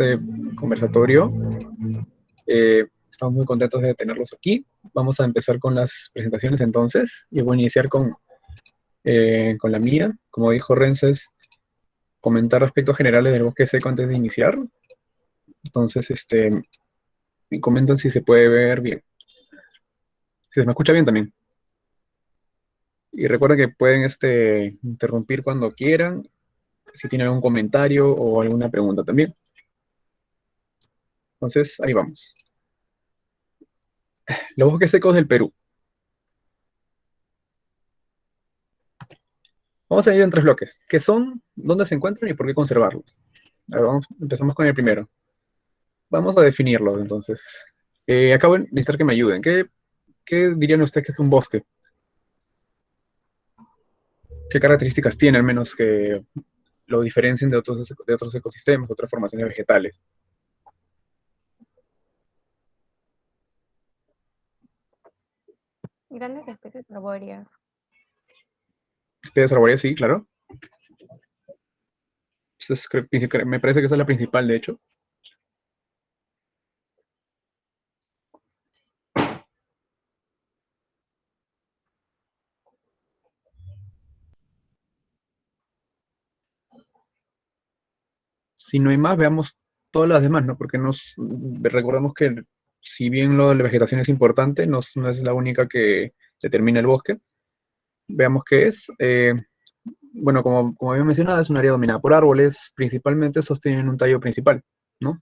este conversatorio. Estamos muy contentos de tenerlos aquí. Vamos a empezar con las presentaciones entonces. Yo voy a iniciar con la mía. Como dijo Rences, comentar aspectos generales del bosque seco antes de iniciar. Entonces, me comentan si se puede ver bien. Si se me escucha bien también. Y recuerden que pueden interrumpir cuando quieran, si tienen algún comentario o alguna pregunta también. Entonces, ahí vamos. Los bosques secos del Perú. Vamos a ir en tres bloques. ¿Qué son? ¿Dónde se encuentran? ¿Y por qué conservarlos? A ver, empezamos con el primero. Vamos a definirlos, entonces. Acabo de necesitar que me ayuden. ¿Qué dirían ustedes que es un bosque? ¿Qué características tiene, al menos, que lo diferencien de otros ecosistemas, otras formaciones vegetales? Grandes especies arbóreas. Especies arbóreas, sí, claro. Me parece que esa es la principal, de hecho. Si no hay más, veamos todas las demás, ¿no? Porque recordemos que si bien lo de la vegetación es importante, no es la única que determina el bosque. Veamos qué es. Bueno, como había mencionado, es un área dominada por árboles, principalmente sostienen un tallo principal, ¿no?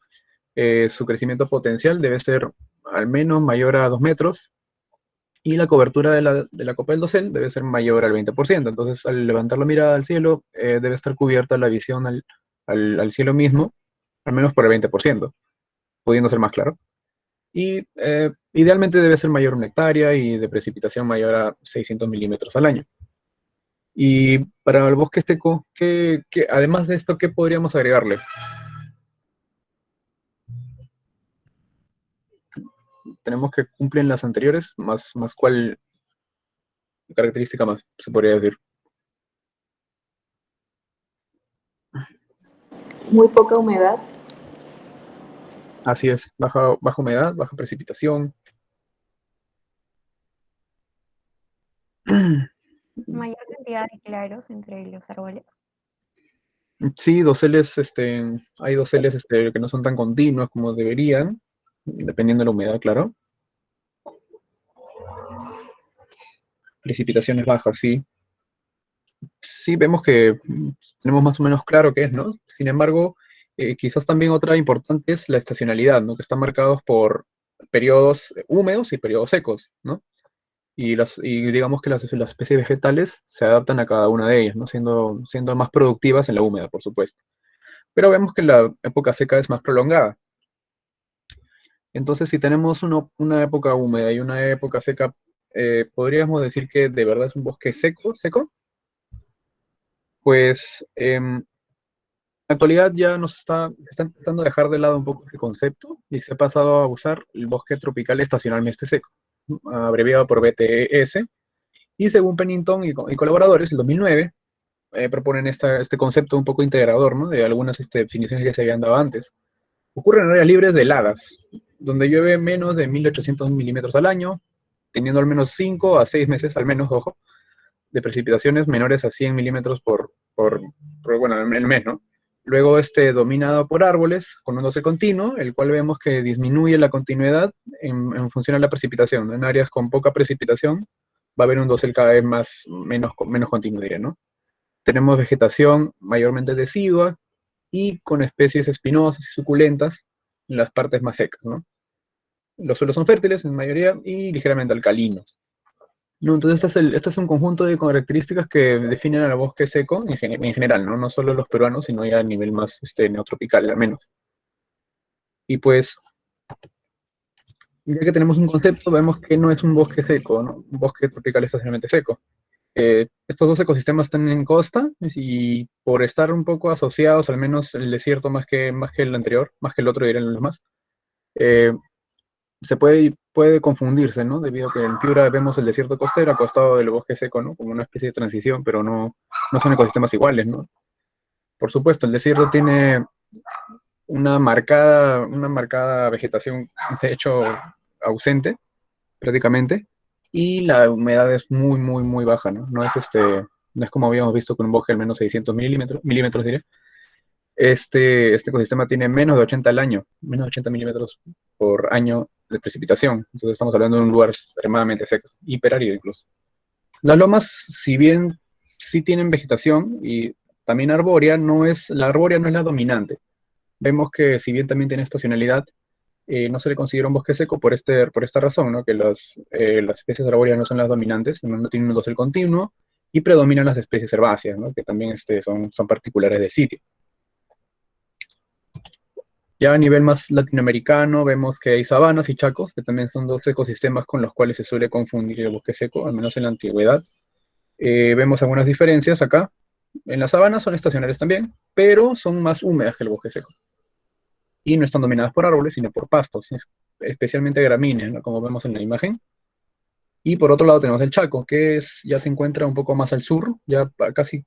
Su crecimiento potencial debe ser al menos mayor a 2 metros y la cobertura de la copa del dosel debe ser mayor al 20%. Entonces, al levantar la mirada al cielo, debe estar cubierta la visión al cielo mismo, al menos por el 20%, pudiendo ser más claro. Y idealmente debe ser mayor a 1 hectárea y de precipitación mayor a 600 milímetros al año. Y para el bosque seco, además de esto, ¿qué podríamos agregarle? Tenemos que cumplen las anteriores, más cuál característica más se podría decir. Muy poca humedad. Así es, baja humedad, baja precipitación. Mayor cantidad de claros entre los árboles. Sí, hay doseles que no son tan continuos como deberían, dependiendo de la humedad, claro. Precipitaciones bajas, sí. Sí, vemos que tenemos más o menos claro qué es, ¿no? Sin embargo, quizás también otra importante es la estacionalidad, ¿no? Que están marcados por periodos húmedos y periodos secos, ¿no? Y digamos que las especies vegetales se adaptan a cada una de ellas, ¿no? Siendo más productivas en la húmeda, por supuesto. Pero vemos que la época seca es más prolongada. Entonces, si tenemos una época húmeda y una época seca, ¿podríamos decir que de verdad es un bosque seco? Pues en la actualidad ya está intentando dejar de lado un poco el concepto y se ha pasado a usar el bosque tropical estacionalmente seco, abreviado por BTS. Y según Pennington y colaboradores, el 2009, proponen este concepto un poco integrador, ¿no? De algunas definiciones que se habían dado antes. Ocurre en áreas libres de heladas, donde llueve menos de 1800 milímetros al año, teniendo al menos 5 a 6 meses, al menos, ojo, de precipitaciones menores a 100 milímetros bueno, el mes, ¿no? Luego dominado por árboles con un dosel continuo, el cual vemos que disminuye la continuidad en función de la precipitación. En áreas con poca precipitación va a haber un dosel cada vez menos continuo, diría, ¿no? Tenemos vegetación mayormente decidua y con especies espinosas y suculentas en las partes más secas, ¿no? Los suelos son fértiles en mayoría y ligeramente alcalinos. No, entonces este es un conjunto de características que definen al bosque seco en general, ¿no? No solo los peruanos, sino ya a nivel más neotropical, al menos. Y pues, ya que tenemos un concepto, vemos que no es un bosque seco, ¿no? Un bosque tropical estacionalmente seco. Estos dos ecosistemas están en costa y por estar un poco asociados, al menos el desierto más que el anterior, más que el otro dirían los demás, eh, puede confundirse, ¿no? Debido a que en Piura vemos el desierto costero acostado del bosque seco, ¿no? Como una especie de transición, pero no son ecosistemas iguales, ¿no? Por supuesto, el desierto tiene una marcada vegetación, de hecho, ausente, prácticamente, y la humedad es muy, muy, muy baja, ¿no? No es como habíamos visto con un bosque al menos 600 milímetros diré. Este ecosistema tiene menos de 80 al año, menos de 80 milímetros por año de precipitación. Entonces estamos hablando de un lugar extremadamente seco, hiperárido incluso. Las lomas, si bien sí tienen vegetación y también arbórea, la arbórea no es la dominante. Vemos que si bien también tiene estacionalidad, no se le considera un bosque seco por esta razón, ¿no? Que las especies arbóreas no son las dominantes, no tienen un dosel continuo y predominan las especies herbáceas, ¿no? Que también son particulares del sitio. Ya a nivel más latinoamericano vemos que hay sabanas y chacos, que también son dos ecosistemas con los cuales se suele confundir el bosque seco, al menos en la antigüedad. Vemos algunas diferencias acá. En las sabanas son estacionales también, pero son más húmedas que el bosque seco. Y no están dominadas por árboles, sino por pastos, especialmente gramíneas, ¿no? Como vemos en la imagen. Y por otro lado tenemos el Chaco, ya se encuentra un poco más al sur,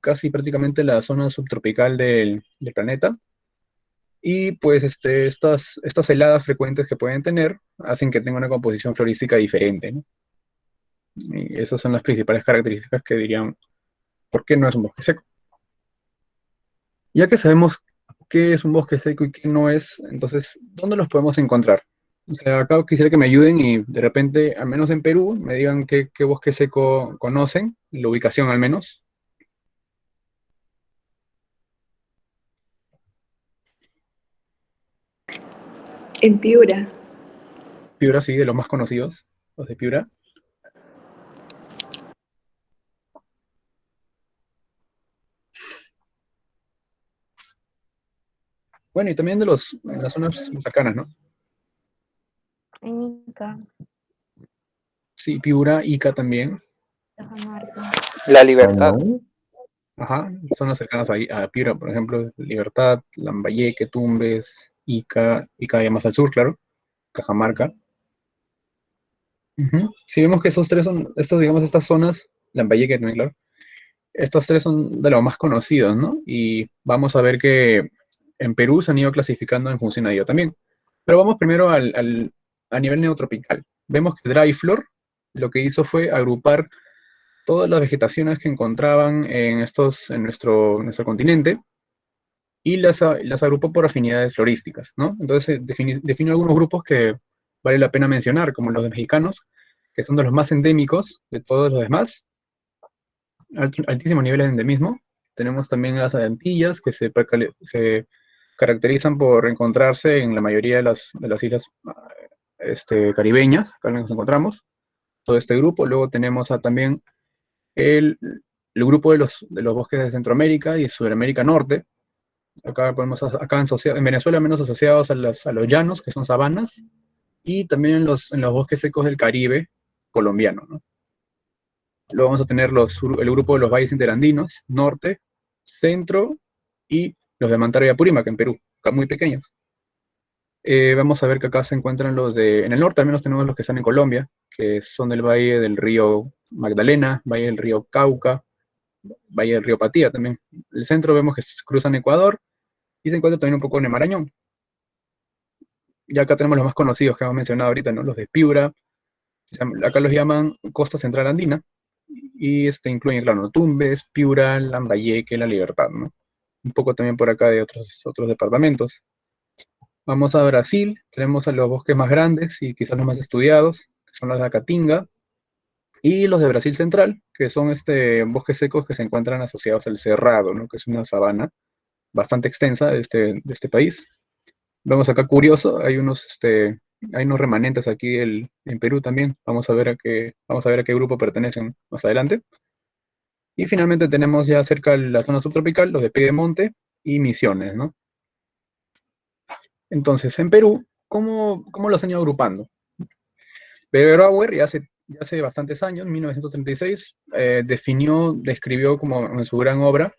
casi prácticamente la zona subtropical del planeta. Y pues estas heladas frecuentes que pueden tener hacen que tenga una composición florística diferente, ¿no? Y esas son las principales características que dirían por qué no es un bosque seco. Ya que sabemos qué es un bosque seco y qué no es, entonces, ¿dónde los podemos encontrar? O sea, acá quisiera que me ayuden y de repente, al menos en Perú, me digan qué bosque seco conocen, la ubicación al menos. En Piura. Piura, sí, de los más conocidos, los de Piura. Bueno, y también en las zonas cercanas, ¿no? En Ica, Sí, Piura, Ica también. Cajamarca. La Libertad. Ajá, zonas cercanas a Piura, por ejemplo, Libertad, Lambayeque, Tumbes, Ica ya más al sur, claro, Cajamarca. Ujú. Si vemos que esos tres digamos, estas zonas, Lambayeque también, claro, estos tres son de los más conocidos, ¿no? Y vamos a ver que en Perú se han ido clasificando en función a ello también. Pero vamos primero a nivel neotropical. Vemos que Dryflor lo que hizo fue agrupar todas las vegetaciones que encontraban en nuestro continente y las agrupó por afinidades florísticas, ¿no? Entonces definió algunos grupos que vale la pena mencionar, como los de mexicanos, que son de los más endémicos de todos los demás, altísimo nivel de endemismo. Tenemos también las Antillas, que se caracterizan por encontrarse en la mayoría de las islas caribeñas, acá nos encontramos, todo este grupo. Luego tenemos también el, el grupo de los bosques de Centroamérica y Sudamérica Norte. En Venezuela menos asociados a los llanos, que son sabanas, y también en los bosques secos del Caribe colombiano, ¿no? Luego vamos a tener el grupo de los valles interandinos, norte, centro, y los de Mantaro y Apurímac, en Perú, acá muy pequeños. Vamos a ver que acá se encuentran en el norte al menos tenemos los que están en Colombia, que son del valle del río Magdalena, valle del río Cauca, valle del río Patía también. El centro vemos que cruzan Ecuador y se encuentra también un poco en el Marañón. Y acá tenemos los más conocidos que hemos mencionado ahorita, ¿no? Los de Piura, acá los llaman Costa Central Andina, y incluyen, claro, Tumbes, Piura, Lambayeque, La Libertad, ¿no? Un poco también por acá de otros departamentos. Vamos a Brasil, tenemos a los bosques más grandes y quizás los más estudiados, que son los de Caatinga, y los de Brasil Central, que son bosques secos que se encuentran asociados al Cerrado, ¿no? Que es una sabana bastante extensa de este país. Vemos acá curioso, hay unos remanentes aquí en Perú también. Vamos a ver a qué grupo pertenecen más adelante. Y finalmente tenemos ya cerca de la zona subtropical, los de Piedemonte y Misiones, ¿no? Entonces, en Perú, ¿cómo los han ido agrupando? Bauer ya hace bastantes años, 1936, describió como en su gran obra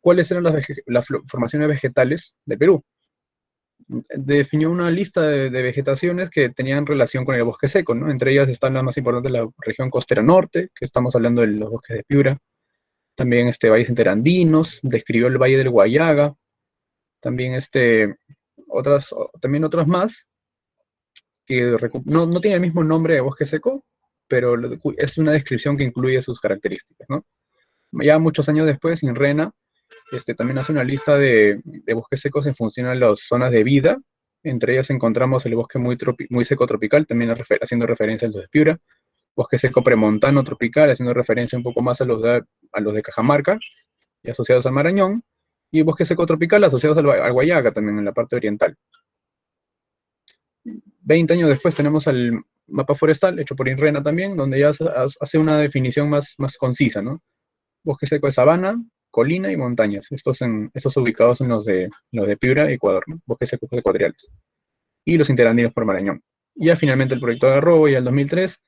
cuáles eran las formaciones vegetales de Perú. Definió una lista de vegetaciones que tenían relación con el bosque seco, ¿no? Entre ellas están las más importantes, la región costera norte, que estamos hablando de los bosques de Piura, también valles interandinos, describió el valle del Guayaga, también también otras más, que no tiene el mismo nombre de bosque seco, pero es una descripción que incluye sus características, ¿no? Ya muchos años después, INRENA también hace una lista de bosques secos en función a las zonas de vida. Entre ellas encontramos el bosque muy seco tropical, también haciendo referencia a los de Piura, bosque seco premontano tropical, haciendo referencia un poco más a los de Cajamarca y asociados al Marañón, y bosque seco tropical asociados al Guayaga también en la parte oriental. 20 años después tenemos el mapa forestal, hecho por INRENA también, donde ya hace una definición más concisa, ¿no? Bosque seco de sabana, colina y montañas. Estos ubicados en los de Piura, Ecuador, ¿no? Bosques secos ecuatoriales. Y los interandinos por Marañón. Y ya finalmente el proyecto de Garrobo, ya el 2003,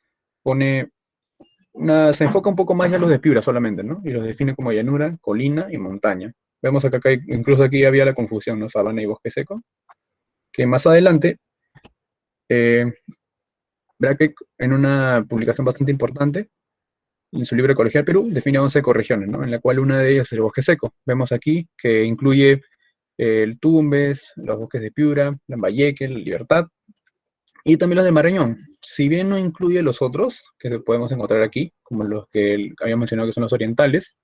se enfoca un poco más ya en los de Piura solamente, ¿no? Y los define como llanura, colina y montaña. Vemos acá que incluso aquí había la confusión, ¿no? Sabana y bosque seco. Que más adelante, Braque, en una publicación bastante importante, en su libro Ecología del Perú, define 11 ecorregiones, ¿no? En la cual una de ellas es el bosque seco. Vemos aquí que incluye el Tumbes, los bosques de Piura, Lambayeque, Libertad, y también los de Marañón. Si bien no incluye los otros, que podemos encontrar aquí, como los que había mencionado que son los orientales,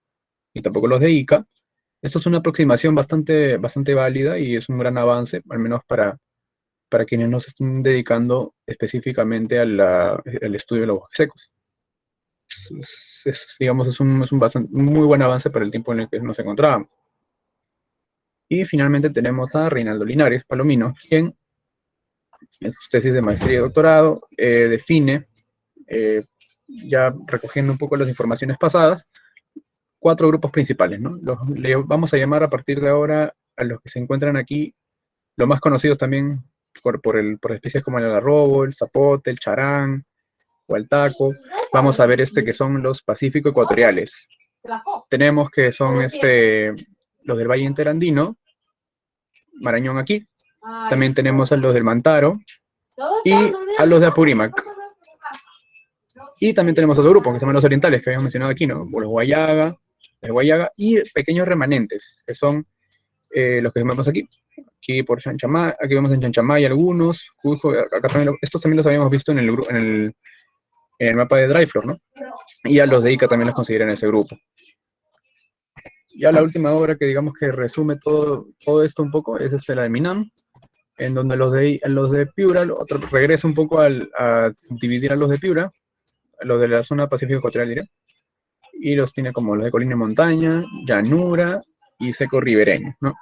y tampoco los de Ica, esto es una aproximación bastante válida y es un gran avance, al menos para quienes no se estén dedicando específicamente al estudio de los bosques secos. Digamos, es un muy buen avance para el tiempo en el que nos encontrábamos. Y finalmente tenemos a Reinaldo Linares Palomino, quien en su tesis de maestría y doctorado define, ya recogiendo un poco las informaciones pasadas, 4 grupos principales, ¿no? Le vamos a llamar a partir de ahora a los que se encuentran aquí, los más conocidos también por especies como el algarrobo, el zapote, el charán o el taco. Vamos a ver que son los pacífico ecuatoriales. Tenemos que son los del Valle Interandino, Marañón aquí. También tenemos a los del Mantaro y a los de Apurímac. Y también tenemos otro grupo que se llaman los orientales, que habíamos mencionado aquí, ¿no? Los Guayaga y pequeños remanentes, que son los que vemos aquí. Aquí por Chanchamay, aquí vemos en Chanchamay algunos, Cusco, acá también, estos también los habíamos visto en el mapa de Dryfloor, ¿no? Y a los de Ica también los consideran ese grupo. Ya la última obra que digamos que resume todo esto un poco es la de Minam, en donde los de Piura regresa un poco a dividir a los de Piura, a los de la zona Pacífico Ecuatorial, diré, y los tiene como los de colina y montaña, llanura y seco ribereño, ¿no?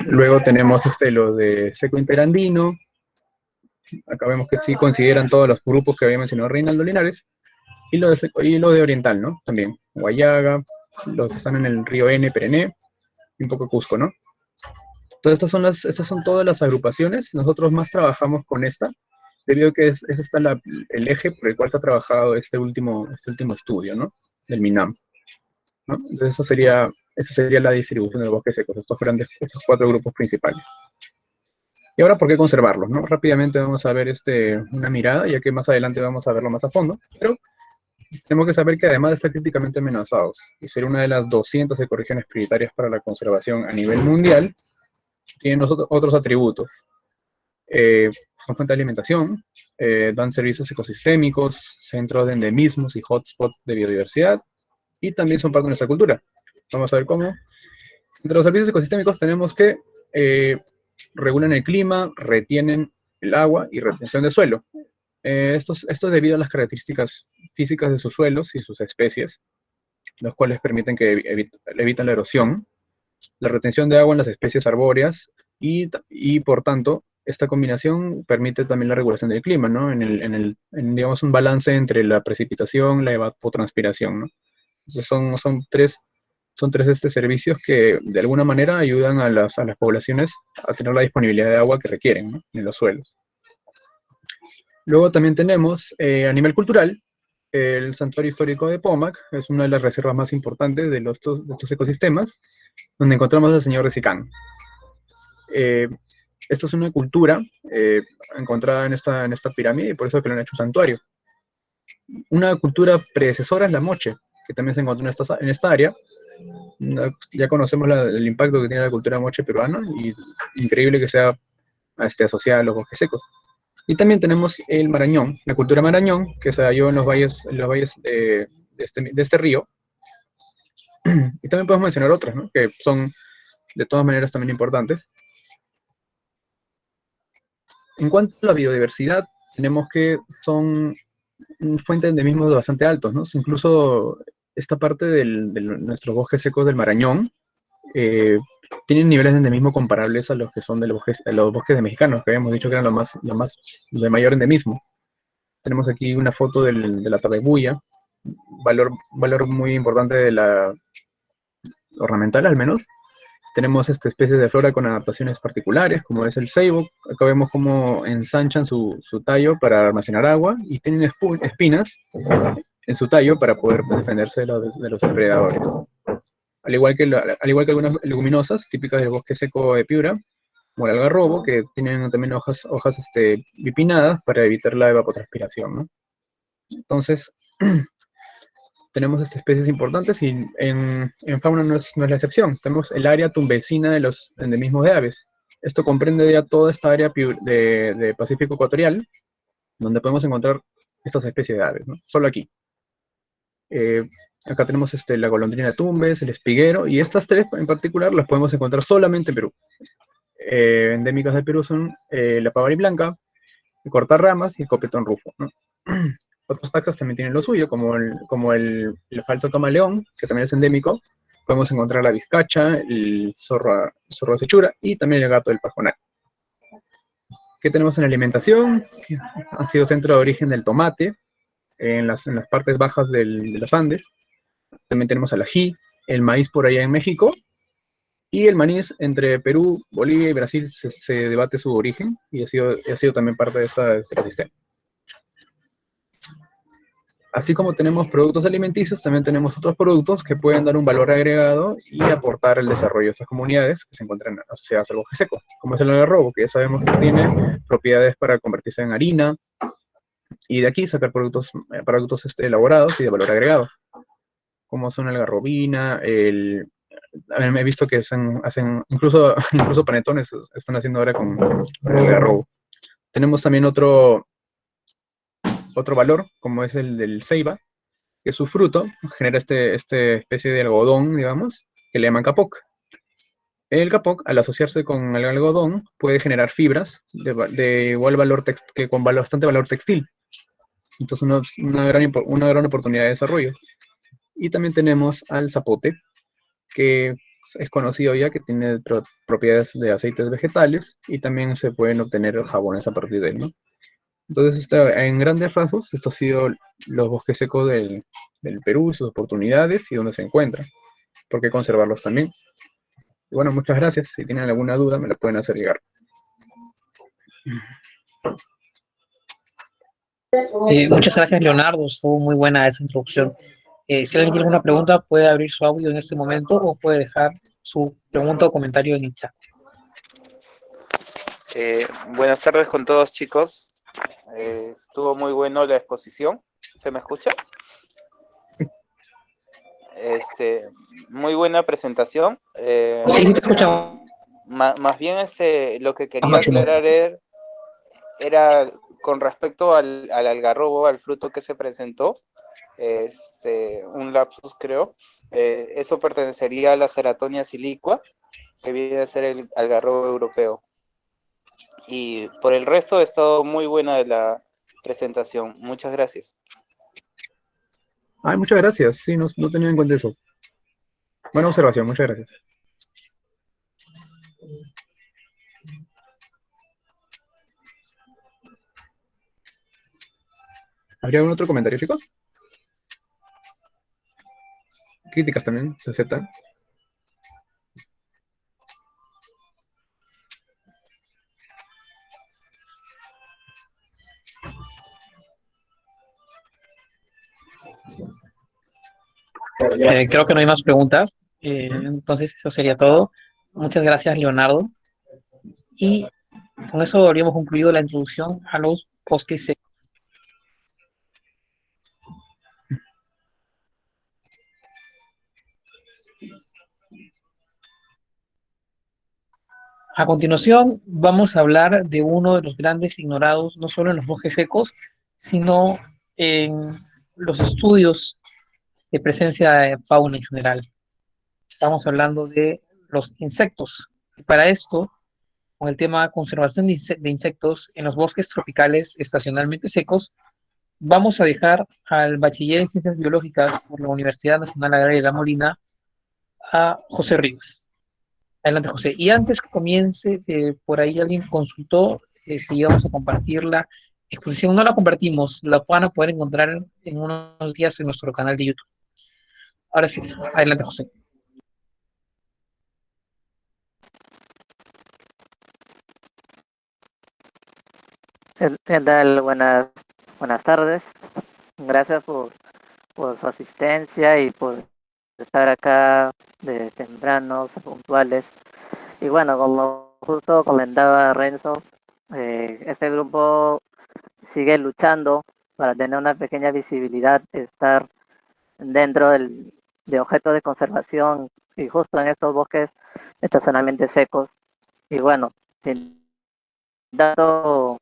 Luego tenemos los de seco interandino. Acá vemos que sí consideran todos los grupos que había mencionado Reinaldo Linares, y lo de oriental, ¿no? También Guayaga, los que están en el río N, Perené, y un poco Cusco, ¿no? Entonces estas son todas las agrupaciones. Nosotros más trabajamos con esta, debido a que ese está el eje por el cual está trabajado este último estudio, ¿no? Del MINAM, ¿no? Entonces esa sería la distribución de bosques secos, estos 4 grupos principales. Y ahora, ¿por qué conservarlos, no? Rápidamente vamos a ver una mirada, ya que más adelante vamos a verlo más a fondo, pero tenemos que saber que además de estar críticamente amenazados y ser una de las 200 ecorregiones prioritarias para la conservación a nivel mundial, tienen otros atributos. Son fuente de alimentación, dan servicios ecosistémicos, centros de endemismos y hotspots de biodiversidad, y también son parte de nuestra cultura. Vamos a ver cómo. Entre los servicios ecosistémicos tenemos que regulan el clima, retienen el agua y retención de suelo. Esto es debido a las características físicas de sus suelos y sus especies, los cuales permiten que evitan la erosión, la retención de agua en las especies arbóreas y por tanto, esta combinación permite también la regulación del clima, ¿no? Digamos, un balance entre la precipitación, la evapotranspiración, ¿no? Entonces son tres servicios que de alguna manera ayudan a las poblaciones a tener la disponibilidad de agua que requieren, ¿no? En los suelos. Luego también tenemos, a nivel cultural, el Santuario Histórico de Pomac, es una de las reservas más importantes de estos ecosistemas, donde encontramos al señor Recicán. Esto es una cultura encontrada en esta pirámide, y por eso que lo han hecho un santuario. Una cultura predecesora es la Moche, que también se encontró en esta área, Ya conocemos el impacto que tiene la cultura moche peruana y increíble que sea asociada a los bosques secos. Y también tenemos el Marañón, la cultura Marañón, que se halló en los valles de este río. Y también podemos mencionar otras, ¿no? Que son de todas maneras también importantes. En cuanto a la biodiversidad, tenemos que son fuentes de endemismos bastante altos, ¿no? Incluso esta parte de nuestros bosques secos del Marañón tienen niveles de endemismo comparables a los que son a los bosques de mexicanos, que habíamos dicho que eran los de mayor endemismo. Tenemos aquí una foto de la tabebuya, valor muy importante de la ornamental al menos. Tenemos especies de flora con adaptaciones particulares, como es el ceibo. Acá vemos cómo ensanchan su tallo para almacenar agua y tienen espinas en su tallo para poder defenderse de los depredadores. Al igual que algunas leguminosas típicas del bosque seco de Piura, como el algarrobo, que tienen también hojas bipinnadas para evitar la evapotranspiración, ¿no? Entonces, tenemos especies importantes y en fauna no es la excepción. Tenemos el área tumbesina de los endemismos de aves. Esto comprende ya toda esta área de Pacífico ecuatorial, donde podemos encontrar estas especies de aves, ¿no? Solo aquí. Acá tenemos la golondrina tumbes, el espiguero, y estas tres en particular las podemos encontrar solamente en Perú. Endémicas de Perú son la pavari blanca, el cortarramas y el copetón rufo, ¿no? Otros taxas también tienen lo suyo, como el falso camaleón, que también es endémico. Podemos encontrar la vizcacha, el zorro de sechura y también el gato del pajonal. ¿Qué tenemos en la alimentación? Han sido centro de origen del tomate en las partes bajas de los Andes. También tenemos al ají, el maíz por allá en México, y el maní entre Perú, Bolivia y Brasil se debate su origen y ha sido también parte de este ecosistema. Así como tenemos productos alimenticios, también tenemos otros productos que pueden dar un valor agregado y aportar el desarrollo de estas comunidades que se encuentran asociadas al bosque seco, como es el algarrobo, que ya sabemos que tiene propiedades para convertirse en harina y de aquí sacar productos elaborados y de valor agregado, como son la algarrobina, he visto que hacen incluso panetones están haciendo ahora con el algarrobo. Tenemos también otro valor, como es el del ceiba, que su fruto genera esta especie de algodón, digamos, que le llaman capoc. El capoc, al asociarse con el algodón, puede generar fibras de igual valor que con bastante valor textil. Entonces, una gran oportunidad de desarrollo. Y también tenemos al zapote, que es conocido ya que tiene propiedades de aceites vegetales y también se pueden obtener jabones a partir de él, ¿no? Entonces, en grandes rasgos, esto ha sido los bosques secos del Perú, sus oportunidades y dónde se encuentran. ¿Por qué conservarlos también? Y bueno, muchas gracias. Si tienen alguna duda, me la pueden hacer llegar. Muchas gracias, Leonardo. Estuvo muy buena esa introducción. Si alguien tiene alguna pregunta, puede abrir su audio en este momento o puede dejar su pregunta o comentario en el chat. Buenas tardes con todos, chicos. Estuvo muy bueno la exposición. ¿Se me escucha? Muy buena presentación. Sí, te escuchamos. Más bien lo que quería Máximo. aclarar era con respecto al algarrobo, al fruto que se presentó, un lapsus creo, eso pertenecería a la Ceratonia silicua, que viene a ser el algarrobo europeo. Y por el resto ha estado muy buena de la presentación. Muchas gracias. Ay, muchas gracias. Sí, no tenía en cuenta eso. Buena observación, muchas gracias. ¿Habría algún otro comentario, chicos? Críticas también se aceptan. Creo que no hay más preguntas. Entonces, eso sería todo. Muchas gracias, Leonardo. Y con eso habríamos concluido la introducción a los bosques secos. A continuación, vamos a hablar de uno de los grandes ignorados, no solo en los bosques secos, sino en los estudios de presencia de fauna en general. Estamos hablando de los insectos. Y para esto, con el tema conservación de insectos en los bosques tropicales estacionalmente secos, vamos a dejar al bachiller en Ciencias Biológicas por la Universidad Nacional Agraria de La Molina a José Rivas. Adelante, José. Y antes que comience, por ahí alguien consultó si íbamos a compartir la exposición. No la compartimos, la van a poder encontrar en unos días en nuestro canal de YouTube. Ahora sí, adelante, José. ¿Qué tal? Buenas tardes. Gracias por su asistencia y por estar acá de tempranos, puntuales. Y bueno, como justo comentaba Renzo, este grupo sigue luchando para tener una pequeña visibilidad, estar dentro de objetos de conservación y justo en estos bosques estacionalmente secos. Y bueno, sin dato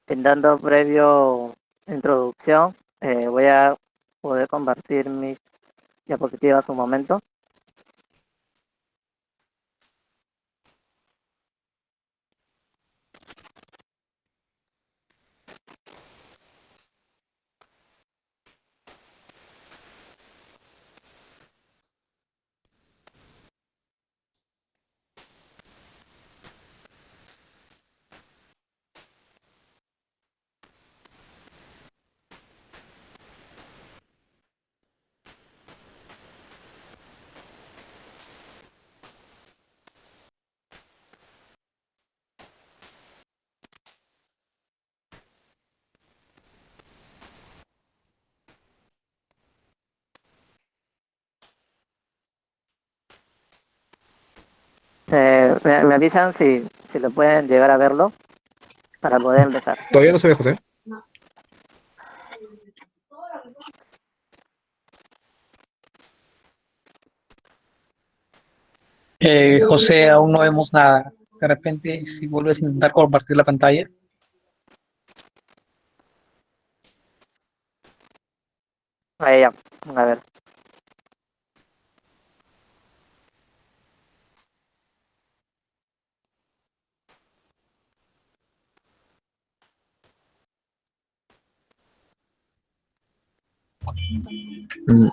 dando previo introducción, voy a poder compartir mis diapositivas un momento. Me avisan si lo pueden llegar a verlo para poder empezar. Todavía no se ve, José. José, aún no vemos nada. De repente, si vuelves a intentar compartir la pantalla. Ahí ya, a ver.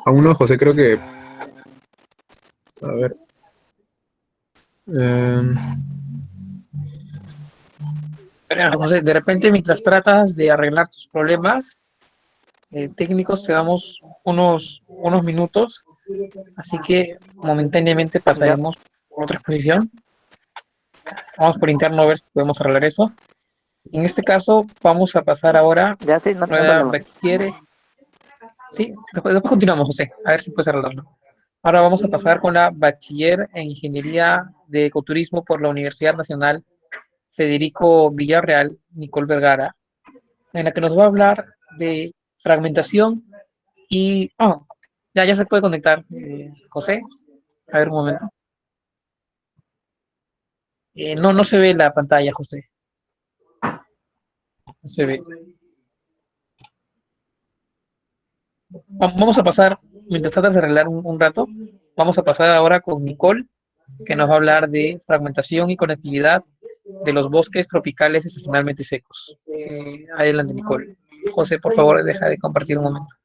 Aún no, José, creo que. A ver. em, José, de repente, mientras tratas de arreglar tus problemas técnicos, te damos unos minutos. Así que momentáneamente Ya, pasaremos a otra exposición. Vamos por interno a ver si podemos arreglar eso. En este caso, vamos a pasar ahora ya sí, no hay a problema. bachiller. Sí, después continuamos, José, a ver si puedes arreglarlo. Ahora vamos a pasar con la bachiller en Ingeniería de Ecoturismo por la Universidad Nacional Federico Villarreal, Nicole Vergara, en la que nos va a hablar de fragmentación y... Oh, ya se puede conectar, José. A ver un momento. No se ve la pantalla, José. No se ve. Vamos a pasar, mientras tratas de arreglar un rato, vamos a pasar ahora con Nicole, que nos va a hablar de fragmentación y conectividad de los bosques tropicales estacionalmente secos. Adelante, Nicole. José, por favor, deja de compartir un momento.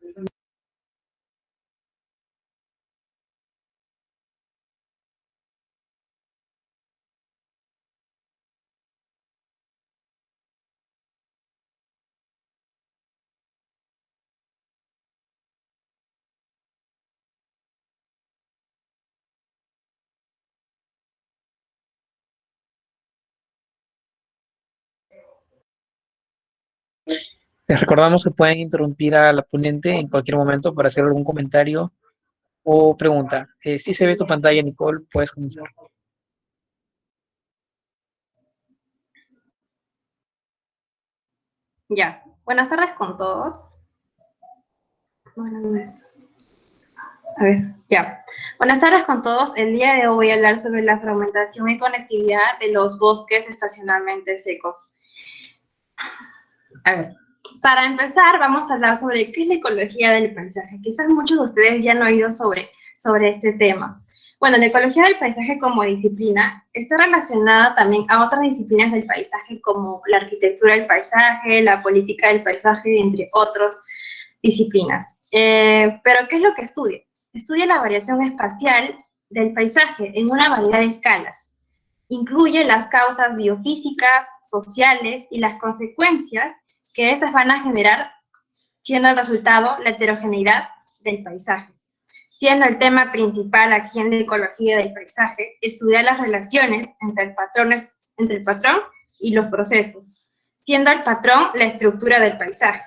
Les recordamos que pueden interrumpir a la ponente en cualquier momento para hacer algún comentario o pregunta. Si se ve tu pantalla, Nicole, puedes comenzar. Ya, buenas tardes con todos. Bueno, esto. A ver, ya. Buenas tardes con todos. El día de hoy voy a hablar sobre la fragmentación y conectividad de los bosques estacionalmente secos. A ver, para empezar vamos a hablar sobre qué es la ecología del paisaje. Quizás muchos de ustedes ya han oído sobre este tema. Bueno, la ecología del paisaje como disciplina está relacionada también a otras disciplinas del paisaje como la arquitectura del paisaje, la política del paisaje, entre otras disciplinas. Pero, ¿qué es lo que estudia? Estudia la variación espacial del paisaje en una variedad de escalas. Incluye las causas biofísicas, sociales y las consecuencias que estas van a generar, siendo el resultado la heterogeneidad del paisaje. Siendo el tema principal aquí en la ecología del paisaje, estudiar las relaciones entre el patrón y los procesos, siendo el patrón la estructura del paisaje,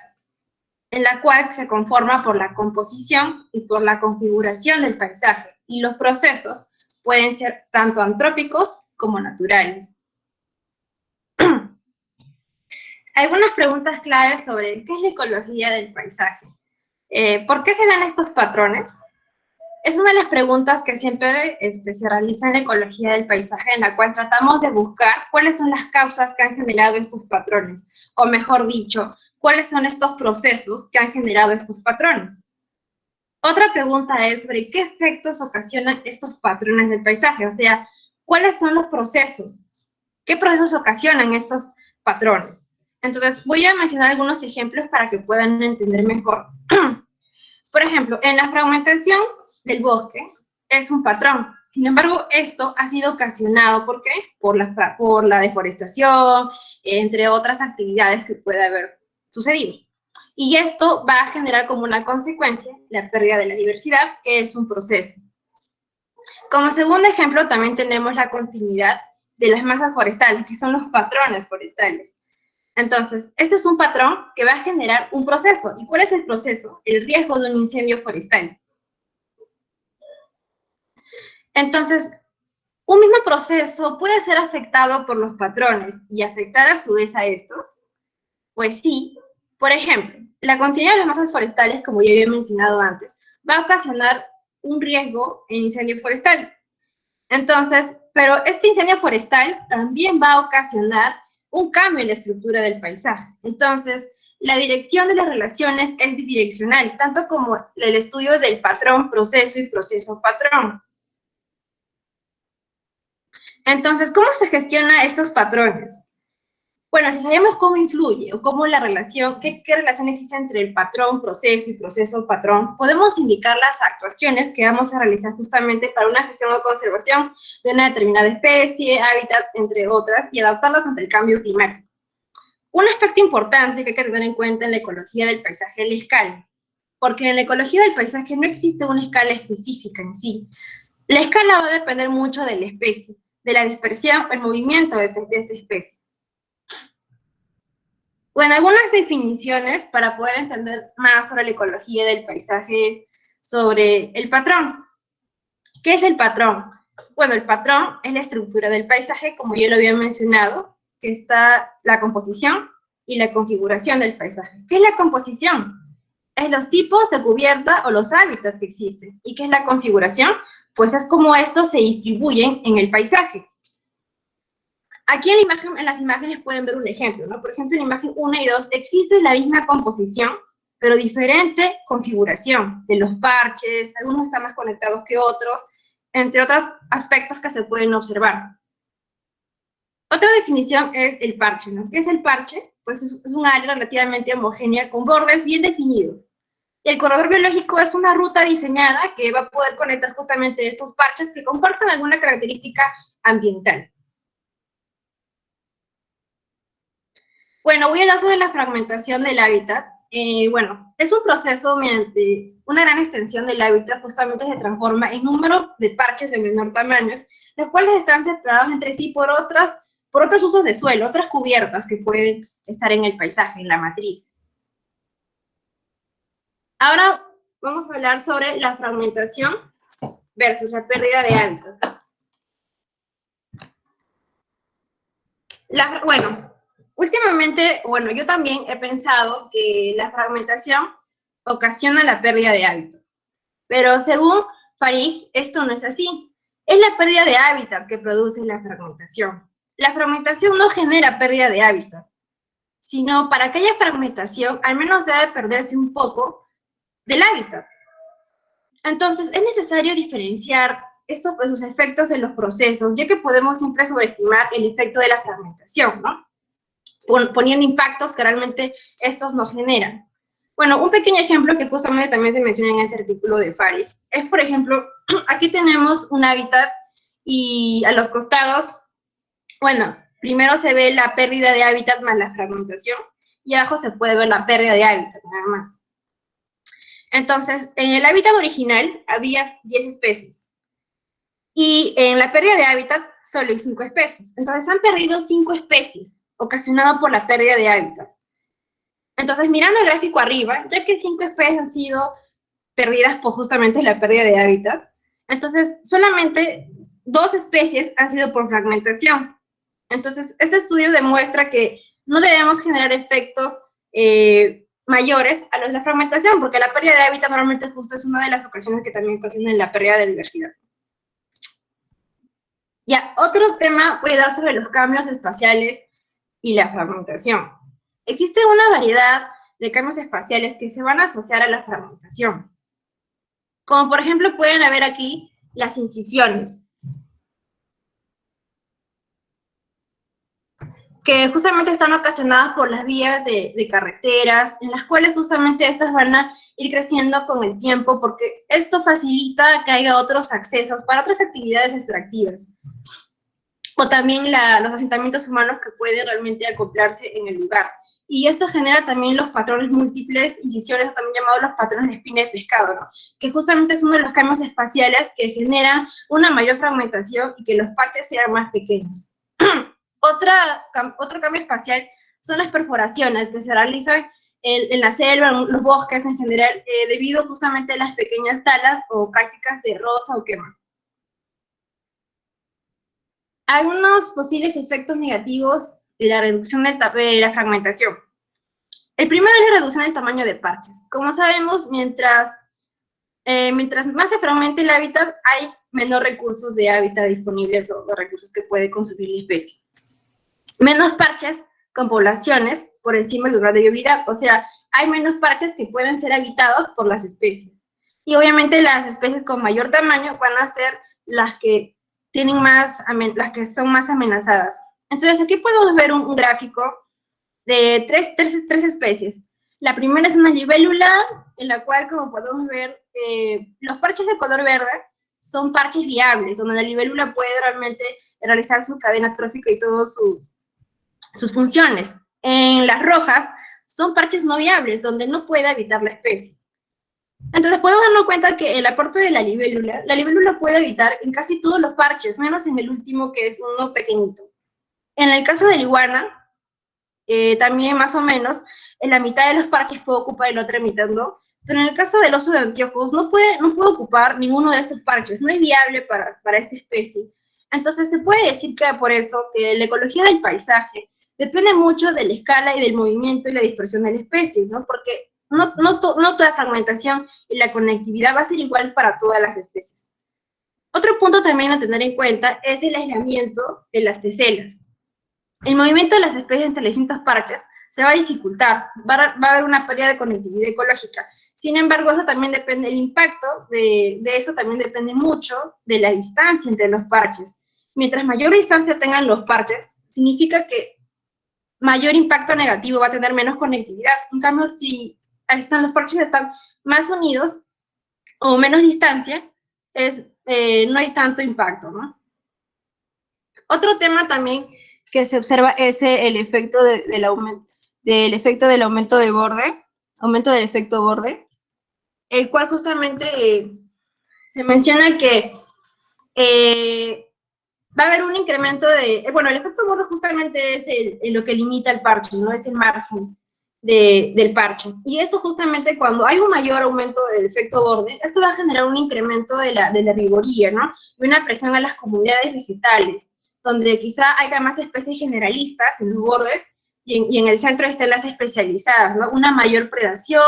en la cual se conforma por la composición y por la configuración del paisaje, y los procesos pueden ser tanto antrópicos como naturales. Algunas preguntas claves sobre qué es la ecología del paisaje. ¿Por qué se dan estos patrones? Es una de las preguntas que siempre se realiza en la ecología del paisaje, en la cual tratamos de buscar cuáles son las causas que han generado estos patrones, o mejor dicho, cuáles son estos procesos que han generado estos patrones. Otra pregunta es sobre qué efectos ocasionan estos patrones del paisaje, o sea, cuáles son los procesos, qué procesos ocasionan estos patrones. Entonces, voy a mencionar algunos ejemplos para que puedan entender mejor. Por ejemplo, en la fragmentación del bosque es un patrón. Sin embargo, esto ha sido ocasionado, ¿por qué? Por la deforestación, entre otras actividades que puede haber sucedido. Y esto va a generar como una consecuencia la pérdida de la diversidad, que es un proceso. Como segundo ejemplo, también tenemos la continuidad de las masas forestales, que son los patrones forestales. Entonces, este es un patrón que va a generar un proceso. ¿Y cuál es el proceso? El riesgo de un incendio forestal. Entonces, un mismo proceso puede ser afectado por los patrones y afectar a su vez a estos. Pues sí, por ejemplo, la continuidad de las masas forestales, como ya había mencionado antes, va a ocasionar un riesgo en incendio forestal. Entonces, pero este incendio forestal también va a ocasionar un cambio en la estructura del paisaje. Entonces, la dirección de las relaciones es bidireccional, tanto como el estudio del patrón, proceso y proceso-patrón. Entonces, ¿cómo se gestiona estos patrones? Bueno, si sabemos cómo influye o cómo la relación, qué relación existe entre el patrón, proceso y proceso-patrón, podemos indicar las actuaciones que vamos a realizar justamente para una gestión o conservación de una determinada especie, hábitat, entre otras, y adaptarlas ante el cambio climático. Un aspecto importante que hay que tener en cuenta en la ecología del paisaje es la escala, porque en la ecología del paisaje no existe una escala específica en sí. La escala va a depender mucho de la especie, de la dispersión o el movimiento de esta especie. Bueno, algunas definiciones para poder entender más sobre la ecología del paisaje es sobre el patrón. ¿Qué es el patrón? Bueno, el patrón es la estructura del paisaje, como yo lo había mencionado, que está la composición y la configuración del paisaje. ¿Qué es la composición? Es los tipos de cubierta o los hábitats que existen. ¿Y qué es la configuración? Pues es como estos se distribuyen en el paisaje. Aquí en las imágenes pueden ver un ejemplo, ¿no? Por ejemplo, en la imagen 1 y 2 existe la misma composición, pero diferente configuración de los parches, algunos están más conectados que otros, entre otros aspectos que se pueden observar. Otra definición es el parche, ¿no? ¿Qué es el parche? Pues es un área relativamente homogénea con bordes bien definidos. Y el corredor biológico es una ruta diseñada que va a poder conectar justamente estos parches que comparten alguna característica ambiental. Bueno, voy a hablar sobre la fragmentación del hábitat. Bueno, es un proceso mediante una gran extensión del hábitat, justamente se transforma en número de parches de menor tamaño, los cuales están separados entre sí por otros usos de suelo, otras cubiertas que pueden estar en el paisaje, en la matriz. Ahora vamos a hablar sobre la fragmentación versus la pérdida de hábitat. Últimamente, bueno, yo también he pensado que la fragmentación ocasiona la pérdida de hábitat. Pero según Parikh, esto no es así. Es la pérdida de hábitat que produce la fragmentación. La fragmentación no genera pérdida de hábitat, sino para que haya fragmentación, al menos debe perderse un poco del hábitat. Entonces, es necesario diferenciar sus efectos en los procesos, ya que podemos siempre sobreestimar el efecto de la fragmentación, ¿no? Poniendo impactos que realmente estos no generan. Bueno, un pequeño ejemplo que justamente también se menciona en este artículo de Parikh es, por ejemplo, aquí tenemos un hábitat y a los costados, bueno, primero se ve la pérdida de hábitat más la fragmentación y abajo se puede ver la pérdida de hábitat, nada más. Entonces, en el hábitat original había 10 especies y en la pérdida de hábitat solo hay 5 especies. Entonces, han perdido 5 especies ocasionado por la pérdida de hábitat. Entonces, mirando el gráfico arriba, ya que 5 especies han sido perdidas por justamente la pérdida de hábitat, entonces solamente 2 especies han sido por fragmentación. Entonces, este estudio demuestra que no debemos generar efectos mayores a los de la fragmentación, porque la pérdida de hábitat normalmente justo es una de las ocasiones que también ocasionan la pérdida de diversidad. Ya, otro tema voy a dar sobre los cambios espaciales y la fragmentación. Existe una variedad de cambios espaciales que se van a asociar a la fragmentación. Como por ejemplo pueden ver aquí las incisiones, que justamente están ocasionadas por las vías de carreteras, en las cuales justamente estas van a ir creciendo con el tiempo, porque esto facilita que haya otros accesos para otras actividades extractivas. O también los asentamientos humanos que pueden realmente acoplarse en el lugar. Y esto genera también los patrones múltiples incisiones, también llamados los patrones de espina de pescado, ¿no? Que justamente es uno de los cambios espaciales que generan una mayor fragmentación y que los parches sean más pequeños. Otro cambio espacial son las perforaciones que se realizan en la selva, en los bosques en general, debido justamente a las pequeñas talas o prácticas de roza o quema. Algunos posibles efectos negativos de la reducción de la fragmentación. El primero es la reducción del tamaño de parches. Como sabemos, mientras más se fragmente el hábitat, hay menos recursos de hábitat disponibles o recursos que puede consumir la especie. Menos parches con poblaciones por encima de un grado de viabilidad, o sea, hay menos parches que pueden ser habitados por las especies. Y obviamente las especies con mayor tamaño van a ser las que las que son más amenazadas. Entonces aquí podemos ver un gráfico de tres especies. La primera es una libélula, en la cual, como podemos ver, los parches de color verde son parches viables, donde la libélula puede realmente realizar su cadena trófica y todas sus funciones. En las rojas son parches no viables, donde no puede habitar la especie. Entonces podemos darnos cuenta que el aporte de la libélula puede habitar en casi todos los parches, menos en el último, que es uno pequeñito. En el caso de la iguana, también más o menos, en la mitad de los parches puede ocupar y la otra mitad no. Pero en el caso del oso de anteojos, no puede ocupar ninguno de estos parches, no es viable para esta especie. Entonces se puede decir que por eso que la ecología del paisaje depende mucho de la escala y del movimiento y la dispersión de la especie, ¿no? Porque no toda fragmentación y la conectividad va a ser igual para todas las especies. Otro punto también a tener en cuenta es el aislamiento de las teselas. El movimiento de las especies entre los distintos parches se va a dificultar, va a haber una pérdida de conectividad ecológica. Sin embargo, eso también depende, el impacto de eso también depende mucho de la distancia entre los parches. Mientras mayor distancia tengan los parches, significa que mayor impacto negativo va a tener menos conectividad. En cambio, si los parches están más unidos o menos distancia, no hay tanto impacto, ¿no? Otro tema también que se observa es el efecto del efecto del aumento de borde, aumento del efecto borde, el cual justamente se menciona que va a haber un incremento bueno, el efecto borde justamente es lo que limita el parche, ¿no? Es el margen del parche. Y esto justamente cuando hay un mayor aumento del efecto borde, esto va a generar un incremento de la herbivoría, ¿no? Y una presión a las comunidades vegetales, donde quizá haya más especies generalistas en los bordes y en el centro estén las especializadas, ¿no? Una mayor predación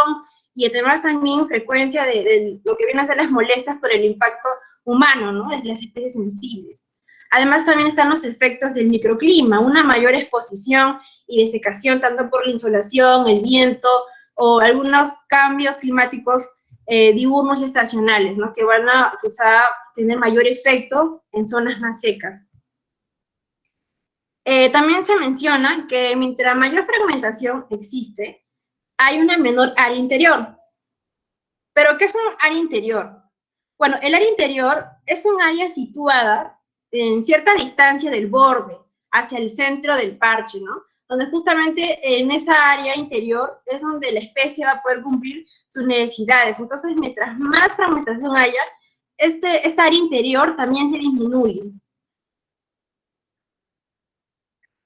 y además también frecuencia de lo que vienen a ser las molestias por el impacto humano, ¿no? De las especies sensibles. Además también están los efectos del microclima, una mayor exposición y desecación tanto por la insolación, el viento o algunos cambios climáticos diurnos y estacionales, ¿no? Que van a quizá tener mayor efecto en zonas más secas. También se menciona que mientras mayor fragmentación existe, hay una menor área interior. ¿Pero qué es un área interior? Bueno, el área interior es un área situada en cierta distancia del borde, hacia el centro del parche, ¿no? Donde justamente en esa área interior es donde la especie va a poder cumplir sus necesidades. Entonces, mientras más fragmentación haya, esta área interior también se disminuye.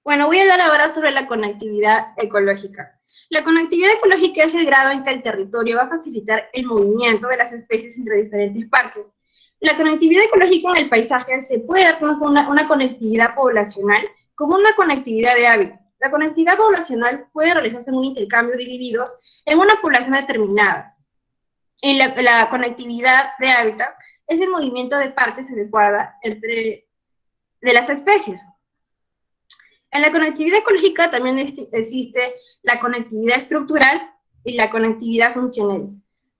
Bueno, voy a hablar ahora sobre la conectividad ecológica. La conectividad ecológica es el grado en que el territorio va a facilitar el movimiento de las especies entre diferentes parches. La conectividad ecológica en el paisaje se puede dar como una conectividad poblacional, como una conectividad de hábitat. La conectividad poblacional puede realizarse en un intercambio de individuos en una población determinada. En la conectividad de hábitat es el movimiento de parches adecuada de las especies. En la conectividad ecológica también existe la conectividad estructural y la conectividad funcional.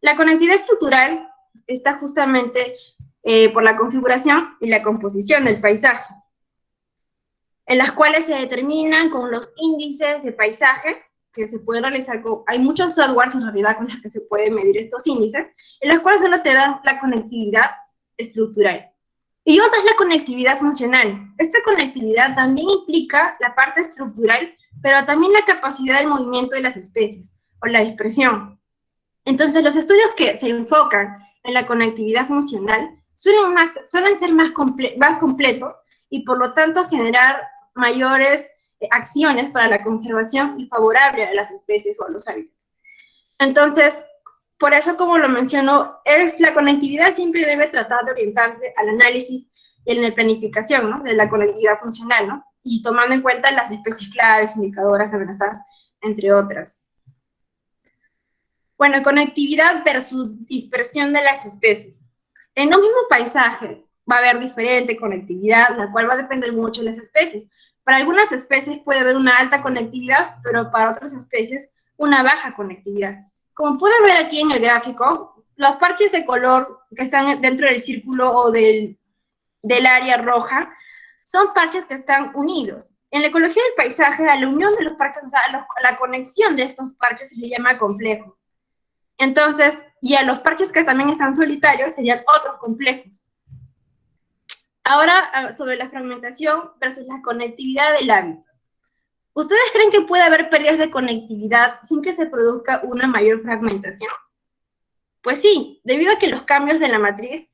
La conectividad estructural está justamente por la configuración y la composición del paisaje, en las cuales se determinan con los índices de paisaje que se pueden realizar hay muchos softwares en realidad con los que se pueden medir estos índices, en los cuales solo te dan la conectividad estructural. Y otra es la conectividad funcional. Esta conectividad también implica la parte estructural, pero también la capacidad del movimiento de las especies, o la dispersión. Entonces, los estudios que se enfocan en la conectividad funcional suelen ser más completos y por lo tanto generar mayores acciones para la conservación y favorable a las especies o a los hábitats. Entonces, por eso, como lo menciono, la conectividad siempre debe tratar de orientarse al análisis y en la planificación, ¿no? De la conectividad funcional, ¿no? Y tomando en cuenta las especies claves, indicadoras, amenazadas, entre otras. Bueno, conectividad versus dispersión de las especies. En un mismo paisaje va a haber diferente conectividad, la cual va a depender mucho de las especies. Para algunas especies puede haber una alta conectividad, pero para otras especies una baja conectividad. Como pueden ver aquí en el gráfico, los parches de color que están dentro del círculo o del área roja son parches que están unidos. En la ecología del paisaje, a la unión de los parches, o sea, a la conexión de estos parches se le llama complejo. Entonces, y a los parches que también están solitarios serían otros complejos. Ahora, sobre la fragmentación versus la conectividad del hábitat. ¿Ustedes creen que puede haber pérdidas de conectividad sin que se produzca una mayor fragmentación? Pues sí, debido a que los cambios de la matriz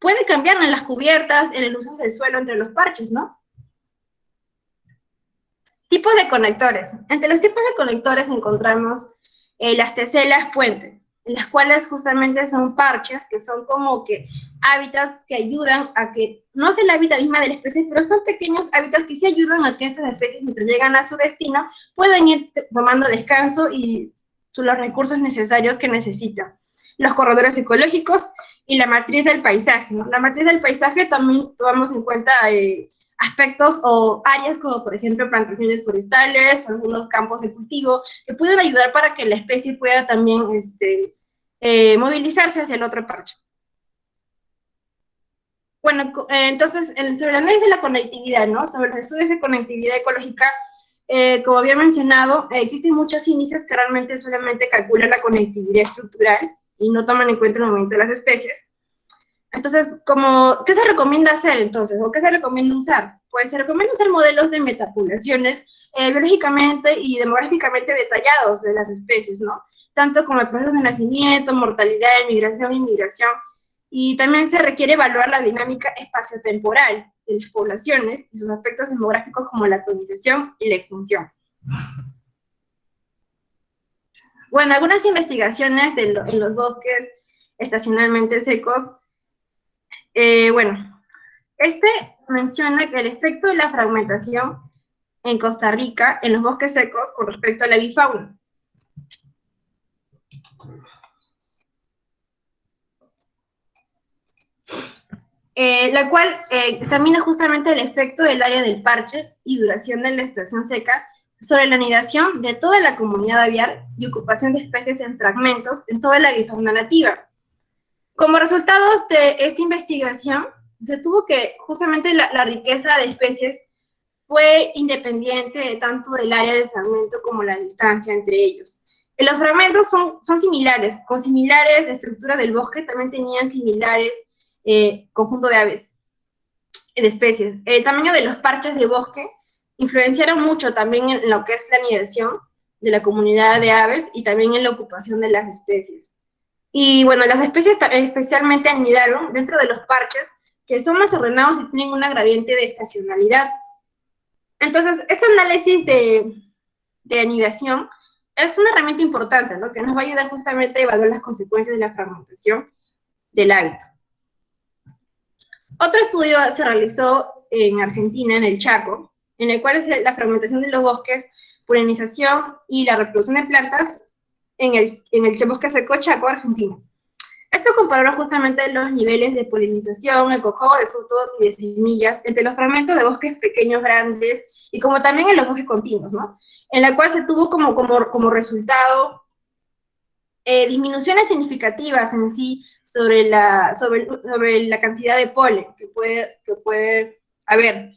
pueden cambiar en las cubiertas, en el uso del suelo entre los parches, ¿no? Tipos de conectores. Entre los tipos de conectores encontramos las teselas puente, en las cuales justamente son parches que son como que hábitats que ayudan a que, no es el hábitat misma de la especie, pero son pequeños hábitats que sí ayudan a que estas especies, mientras llegan a su destino, puedan ir tomando descanso y los recursos necesarios que necesitan. Los corredores ecológicos y la matriz del paisaje, ¿no? La matriz del paisaje también tomamos en cuenta aspectos o áreas como, por ejemplo, plantaciones forestales o algunos campos de cultivo que pueden ayudar para que la especie pueda también movilizarse hacia el otro parche. Bueno, entonces, sobre el análisis de la conectividad, ¿no? Sobre los estudios de conectividad ecológica, como había mencionado, existen muchos índices que realmente solamente calculan la conectividad estructural y no toman en cuenta el movimiento de las especies. Entonces, ¿qué se recomienda hacer entonces? ¿O qué se recomienda usar? Pues se recomienda usar modelos de metapoblaciones biológicamente y demográficamente detallados de las especies, ¿no? Tanto como el proceso de nacimiento, mortalidad, migración e inmigración. Y también se requiere evaluar la dinámica espaciotemporal de las poblaciones y sus aspectos demográficos como la colonización y la extinción. Bueno, algunas investigaciones en los bosques estacionalmente secos. Bueno, menciona que el efecto de la fragmentación en Costa Rica en los bosques secos con respecto a la avifauna. la cual examina justamente el efecto del área del parche y duración de la estación seca sobre la anidación de toda la comunidad aviar y ocupación de especies en fragmentos en toda la bifauna nativa. Como resultados de esta investigación, se tuvo que justamente la riqueza de especies fue independiente de tanto del área del fragmento como la distancia entre ellos. Los fragmentos son similares, con similares de estructura del bosque, también tenían similares conjunto de aves, de especies. El tamaño de los parches de bosque influenciaron mucho también en lo que es la anidación de la comunidad de aves y también en la ocupación de las especies. Y bueno, las especies especialmente anidaron dentro de los parches que son más ordenados y tienen una gradiente de estacionalidad. Entonces, este análisis de anidación es una herramienta importante, ¿no? Que nos va a ayudar justamente a evaluar las consecuencias de la fragmentación del hábitat. Otro estudio se realizó en Argentina, en el Chaco, en el cual es la fragmentación de los bosques, polinización y la reproducción de plantas en el bosque seco Chaco, Argentina. Esto comparó justamente los niveles de polinización, el cojuego de frutos y de semillas entre los fragmentos de bosques pequeños, grandes, y como también en los bosques continuos, ¿no? En la cual se tuvo como resultado disminuciones significativas en sí sobre la cantidad de polen que puede haber.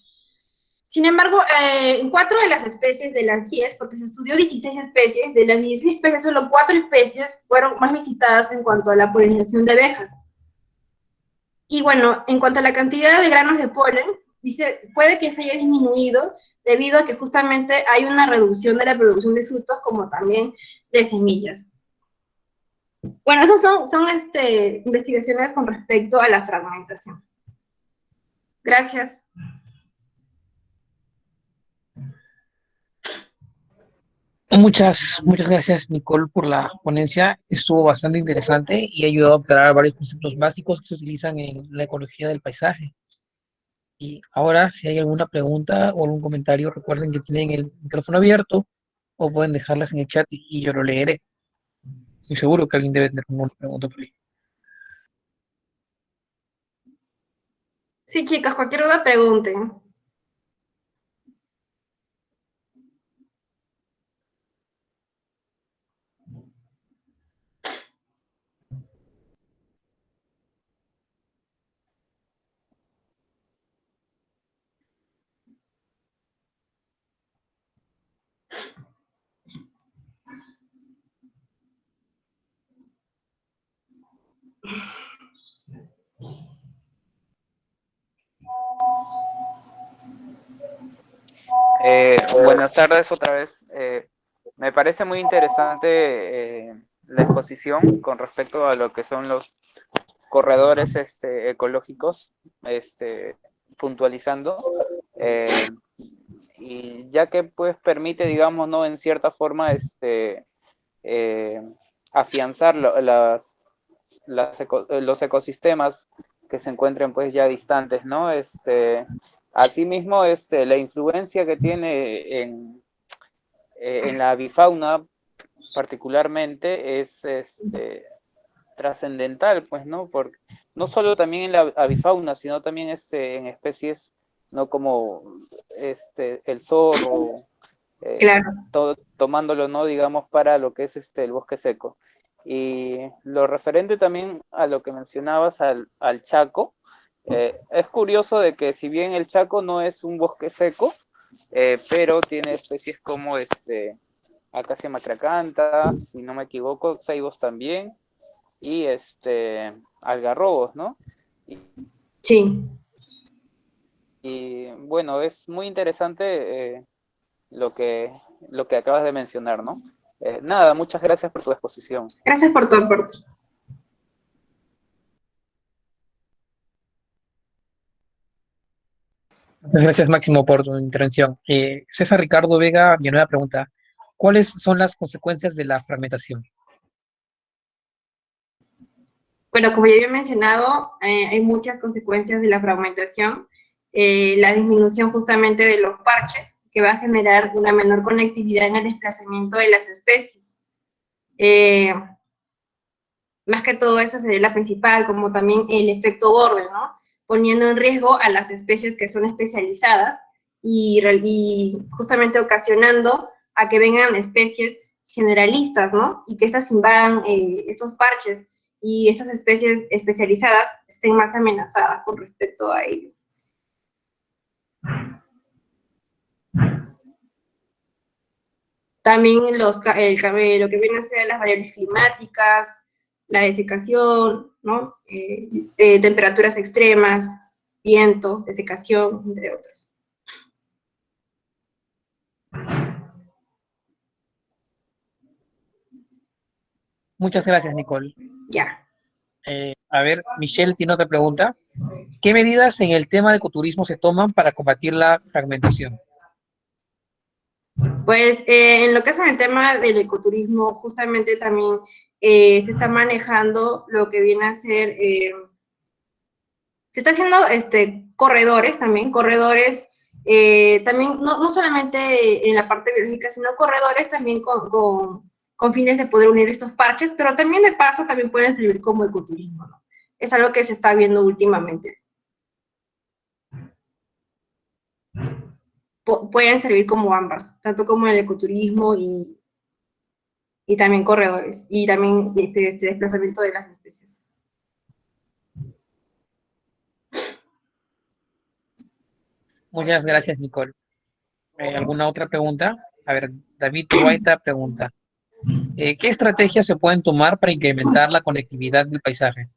Sin embargo, en 4 de las especies de las 10, porque se estudió 16 especies, de las 16 especies, solo 4 especies fueron más visitadas en cuanto a la polinización de abejas. Y bueno, en cuanto a la cantidad de granos de polen, dice, puede que se haya disminuido debido a que justamente hay una reducción de la producción de frutos como también de semillas. Bueno, esas son investigaciones con respecto a la fragmentación. Gracias. Muchas gracias, Nicole, por la ponencia. Estuvo bastante interesante y ha ayudado a aclarar varios conceptos básicos que se utilizan en la ecología del paisaje. Y ahora, si hay alguna pregunta o algún comentario, recuerden que tienen el micrófono abierto o pueden dejarlas en el chat y yo lo leeré. Estoy seguro que alguien debe tener una pregunta por ahí. Sí, chicas, cualquier duda pregunten. Buenas tardes otra vez. Me parece muy interesante la exposición con respecto a lo que son los corredores ecológicos, puntualizando, y ya que pues permite, digamos, ¿no? En cierta forma, afianzar los ecosistemas que se encuentren pues ya distantes, ¿no? Asimismo, la influencia que tiene en la avifauna particularmente es trascendental, pues, ¿no? Porque no solo también en la avifauna, sino también en especies, ¿no? Como el zorro, Claro. tomándolo, ¿no? Digamos, para lo que es el bosque seco. Y lo referente también a lo que mencionabas al Chaco, es curioso de que si bien el Chaco no es un bosque seco, pero tiene especies como Acacia macracantha, si no me equivoco, ceibos también, y algarrobos, ¿no? Sí. Y bueno, es muy interesante lo que acabas de mencionar, ¿no? Nada, muchas gracias por tu exposición. Gracias por tu aporte. Muchas gracias, Máximo, por tu intervención. César Ricardo Vega, mi nueva pregunta. ¿Cuáles son las consecuencias de la fragmentación? Bueno, como ya había mencionado, hay muchas consecuencias de la fragmentación. La disminución justamente de los parches, que va a generar una menor conectividad en el desplazamiento de las especies. Más que todo esa sería la principal, como también el efecto borde, ¿no? poniendo en riesgo a las especies que son especializadas y justamente ocasionando a que vengan especies generalistas, ¿no? Y que estas invadan estos parches y estas especies especializadas estén más amenazadas con respecto a ello. También lo que viene a ser las variables climáticas, la desecación, ¿no? Temperaturas extremas, viento, desecación, entre otros. Muchas gracias, Nicole. Ya. A ver, Michelle tiene otra pregunta. ¿Qué medidas en el tema de ecoturismo se toman para combatir la fragmentación? Pues en lo que es en el tema del ecoturismo, justamente también se está manejando lo que viene a ser, se está haciendo corredores también, también no solamente en la parte biológica, sino corredores también con fines de poder unir estos parches, pero también de paso también pueden servir como ecoturismo, ¿no? Es algo que se está viendo últimamente. Pueden servir como ambas, tanto como el ecoturismo y también corredores, y también desplazamiento de las especies. Muchas gracias, Nicole. ¿Alguna otra pregunta? A ver, David Guaita pregunta. ¿Qué estrategias se pueden tomar para incrementar la conectividad del paisaje?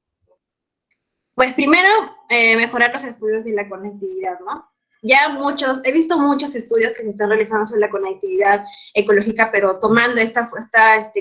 Pues primero, mejorar los estudios de la conectividad, ¿no? He visto muchos estudios que se están realizando sobre la conectividad ecológica, pero tomando esta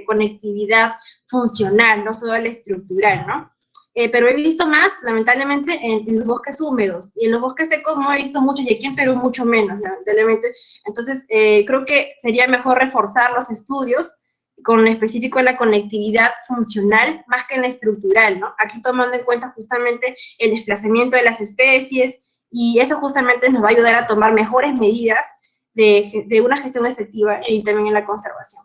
conectividad funcional, no solo la estructural, ¿no? Pero he visto más, lamentablemente, en los bosques húmedos, y en los bosques secos no he visto mucho, y aquí en Perú mucho menos, lamentablemente. Entonces, creo que sería mejor reforzar los estudios con específico en la conectividad funcional más que en la estructural, ¿no? Aquí tomando en cuenta justamente el desplazamiento de las especies, y eso justamente nos va a ayudar a tomar mejores medidas de una gestión efectiva y también en la conservación.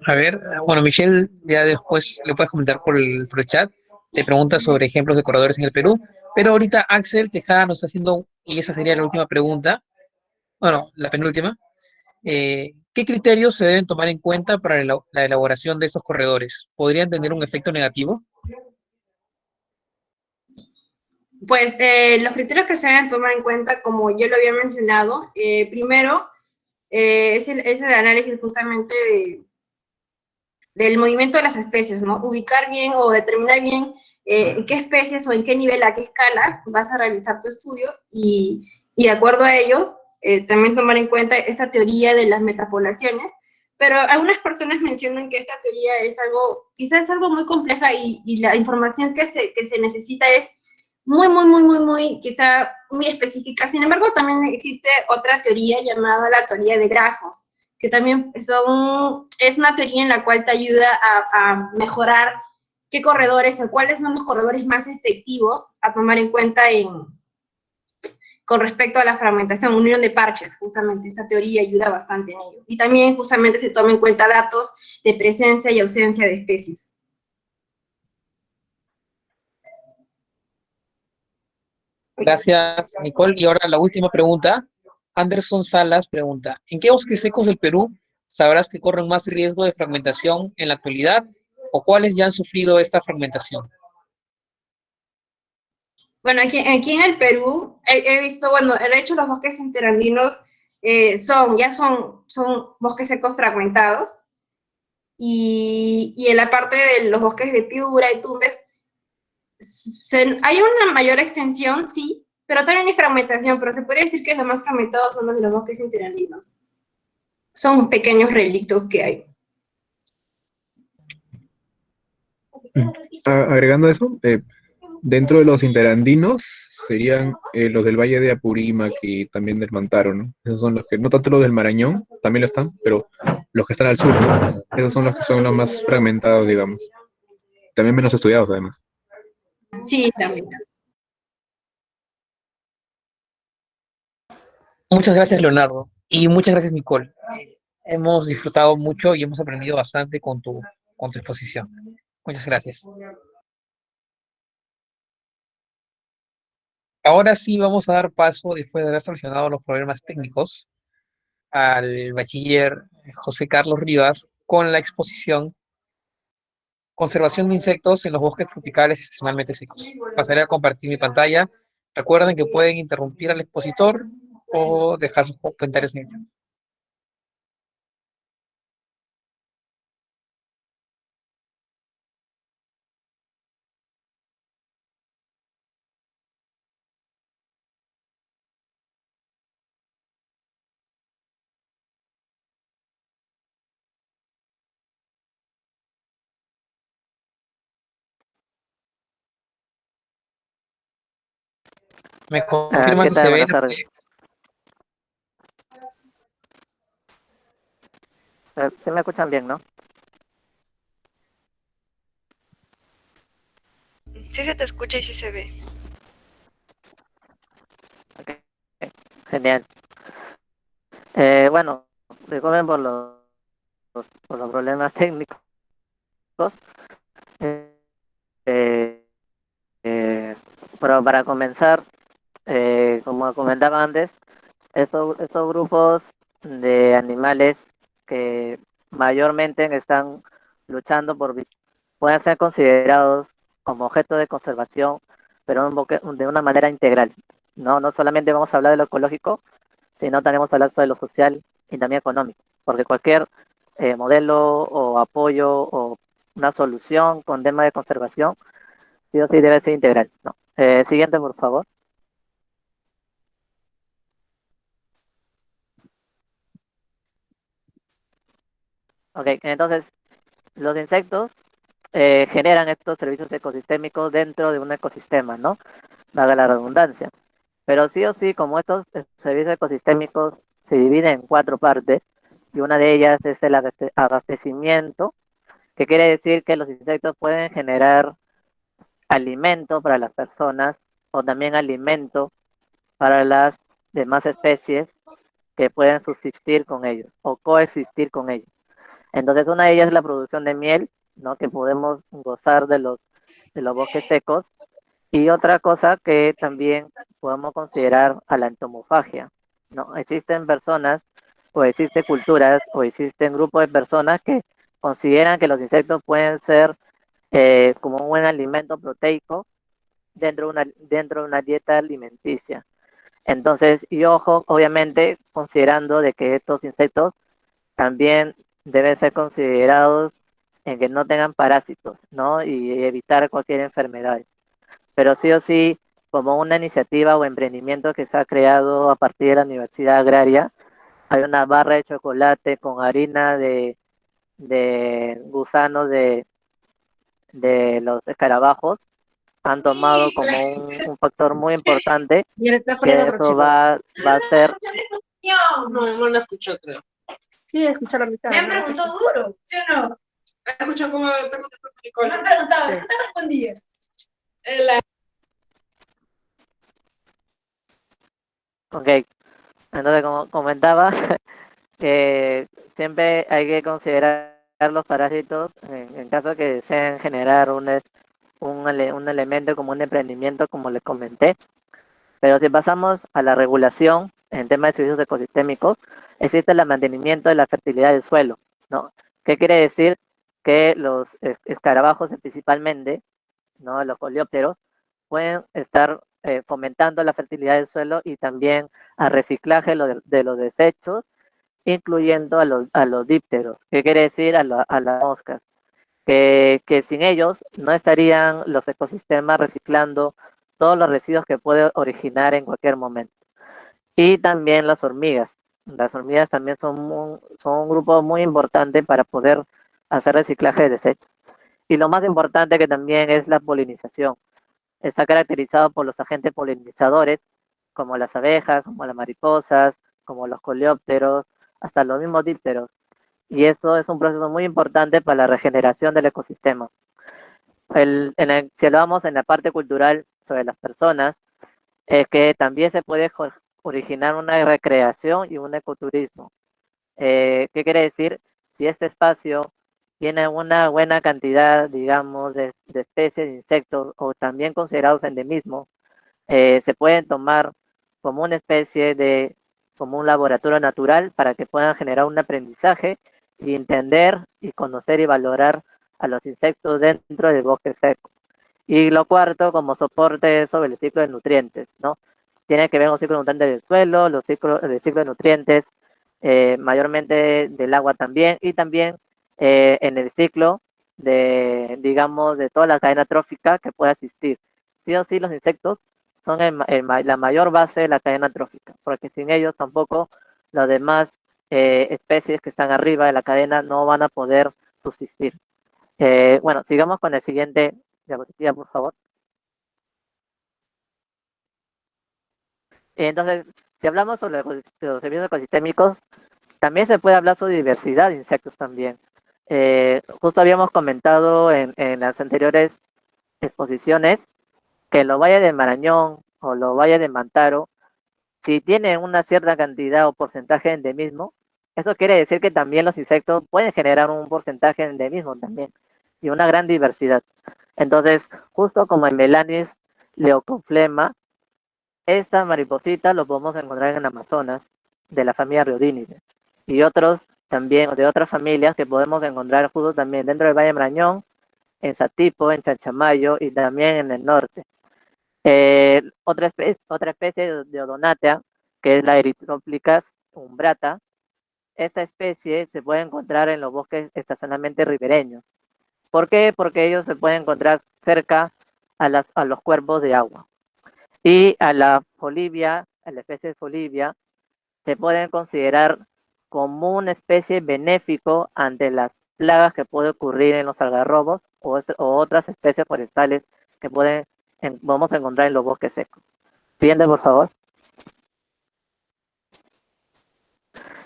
A ver, bueno, Michelle, ya después le puedes comentar por el chat, te pregunta sobre ejemplos de corredores en el Perú, pero ahorita Axel Tejada nos está haciendo, y esa sería la última pregunta, bueno, la penúltima, ¿qué criterios se deben tomar en cuenta para la elaboración de estos corredores? ¿Podrían tener un efecto negativo? Pues los criterios que se deben tomar en cuenta, como yo lo había mencionado, primero es el análisis justamente del movimiento de las especies, ¿no? Ubicar bien o determinar bien en qué especies o en qué nivel, a qué escala vas a realizar tu estudio y de acuerdo a ello, también tomar en cuenta esta teoría de las metapoblaciones, pero algunas personas mencionan que esta teoría es algo, quizás es algo muy compleja y la información que se necesita es quizá muy específica. Sin embargo, también existe otra teoría llamada la teoría de grafos, que también es una teoría en la cual te ayuda a mejorar qué corredores o cuáles son los corredores más efectivos a tomar en cuenta con respecto a la fragmentación, unión de parches, justamente esta teoría ayuda bastante en ello. Y también justamente se toma en cuenta datos de presencia y ausencia de especies. Gracias, Nicole. Y ahora la última pregunta. Anderson Salas pregunta, ¿en qué bosques secos del Perú sabrás que corren más riesgo de fragmentación en la actualidad o cuáles ya han sufrido esta fragmentación? Bueno, aquí en el Perú he visto, bueno, de hecho los bosques interandinos son bosques secos fragmentados, y en la parte de los bosques de Piura y Tumbes hay una mayor extensión, sí, pero también hay fragmentación, pero se podría decir que los más fragmentados son los de los bosques interandinos. Son pequeños relictos que hay. Agregando eso, dentro de los interandinos serían los del Valle de Apurímac y también del Mantaro, ¿no? Esos son los que, no tanto los del Marañón, también lo están, pero los que están al sur, ¿no? Esos son los que son los más fragmentados, digamos. También menos estudiados, además. Sí, también. Muchas gracias, Leonardo. Y muchas gracias, Nicole. Hemos disfrutado mucho y hemos aprendido bastante con tu exposición. Muchas gracias. Ahora sí vamos a dar paso, después de haber solucionado los problemas técnicos, al bachiller José Carlos Rivas con la exposición Conservación de insectos en los bosques tropicales estacionalmente secos. Pasaré a compartir mi pantalla. Recuerden que pueden interrumpir al expositor o dejar sus comentarios en el chat. Me confirman ¿Qué si tal? se ve Buenas el tardes. proyecto. ¿Sí me escuchan bien, no? Sí se te escucha y sí se ve. Ok, genial. Bueno, disculpen por los problemas técnicos. Eh, eh, eh, pero para comenzar, como comentaba antes, estos grupos de animales que mayormente están luchando pueden ser considerados como objeto de conservación, pero de una manera integral. No solamente vamos a hablar de lo ecológico, sino también vamos a hablar sobre lo social y también económico, porque cualquier modelo o apoyo o una solución con tema de conservación, sí o sí debe ser integral. ¿No? Siguiente, por favor. Ok, entonces los insectos generan estos servicios ecosistémicos dentro de un ecosistema, ¿no? Vaga la redundancia. Pero sí o sí, como estos servicios ecosistémicos se dividen en cuatro partes, y una de ellas es el abastecimiento, que quiere decir que los insectos pueden generar alimento para las personas o también alimento para las demás especies que pueden subsistir con ellos o coexistir con ellos. Entonces, una de ellas es la producción de miel, ¿no? Que podemos gozar de los bosques secos. Y otra cosa que también podemos considerar a la entomofagia, ¿no? Existen personas o existen culturas o existen grupos de personas que consideran que los insectos pueden ser como un buen alimento proteico dentro de una dieta alimenticia. Entonces, y ojo, obviamente, considerando de que estos insectos también deben ser considerados en que no tengan parásitos, ¿no? Y evitar cualquier enfermedad. Pero sí o sí, como una iniciativa o emprendimiento que se ha creado a partir de la Universidad Agraria, hay una barra de chocolate con harina de gusanos de los escarabajos. Han tomado como un factor muy importante que eso va a ser. No lo escuchó, creo. Sí, escuchó la mitad. Me han preguntado duro, ¿sí o no? Escuchó cómo está contestando Nicole. Me han preguntado, ¿qué te respondí? Ok, entonces como comentaba, que siempre hay que considerar los parásitos en caso de que deseen generar un elemento como un emprendimiento, como les comenté. Pero si pasamos a la regulación en temas de servicios ecosistémicos, existe el mantenimiento de la fertilidad del suelo, ¿no? ¿Qué quiere decir? Que los escarabajos principalmente, ¿no? Los coleópteros, pueden estar fomentando la fertilidad del suelo y también al reciclaje de los desechos, incluyendo a los dípteros. ¿Qué quiere decir? A las moscas. Que sin ellos no estarían los ecosistemas reciclando todos los residuos que puede originar en cualquier momento. Y también las hormigas. Las hormigas también son un grupo muy importante para poder hacer reciclaje de desechos. Y lo más importante que también es la polinización. Está caracterizado por los agentes polinizadores, como las abejas, como las mariposas, como los coleópteros, hasta los mismos dípteros. Y esto es un proceso muy importante para la regeneración del ecosistema. Si hablamos en la parte cultural sobre las personas, es que también se puede originar una recreación y un ecoturismo. ¿Qué quiere decir? Si este espacio tiene una buena cantidad, digamos, de especies de insectos o también considerados endemismos, se pueden tomar como una especie de, como un laboratorio natural para que puedan generar un aprendizaje y entender y conocer y valorar a los insectos dentro del bosque seco. Y lo cuarto, como soporte sobre el ciclo de nutrientes, ¿no? Tiene que ver con el ciclo de nutrientes del suelo, el ciclo de nutrientes, mayormente del agua también, y también en el ciclo de, digamos, de toda la cadena trófica que pueda existir. Sí o sí, los insectos son la mayor base de la cadena trófica, porque sin ellos tampoco las demás especies que están arriba de la cadena no van a poder subsistir. Bueno, sigamos con el siguiente diapositiva, por favor. Entonces, si hablamos sobre los servicios ecosistémicos, también se puede hablar sobre diversidad de insectos también. Justo habíamos comentado en las anteriores exposiciones que los valles de Marañón o los valles de Mantaro, si tienen una cierta cantidad o porcentaje de endemismo, eso quiere decir que también los insectos pueden generar un porcentaje de endemismo también y una gran diversidad. Entonces, justo como en Melanis leucoflema, esta mariposita lo podemos encontrar en Amazonas, de la familia Rhodinidae, y otros también, de otras familias que podemos encontrar justo también dentro del Valle de Marañón, en Satipo, en Chanchamayo y también en el norte. Otra especie de Odonatea, que es la Erythroplicas umbrata, esta especie se puede encontrar en los bosques estacionalmente ribereños. ¿Por qué? Porque ellos se pueden encontrar cerca a los cuerpos de agua. Y a la Folivia, a la especie de Folivia, se pueden considerar como una especie benéfico ante las plagas que puede ocurrir en los algarrobos o otras especies forestales que podemos encontrar en los bosques secos. Siguiente, por favor.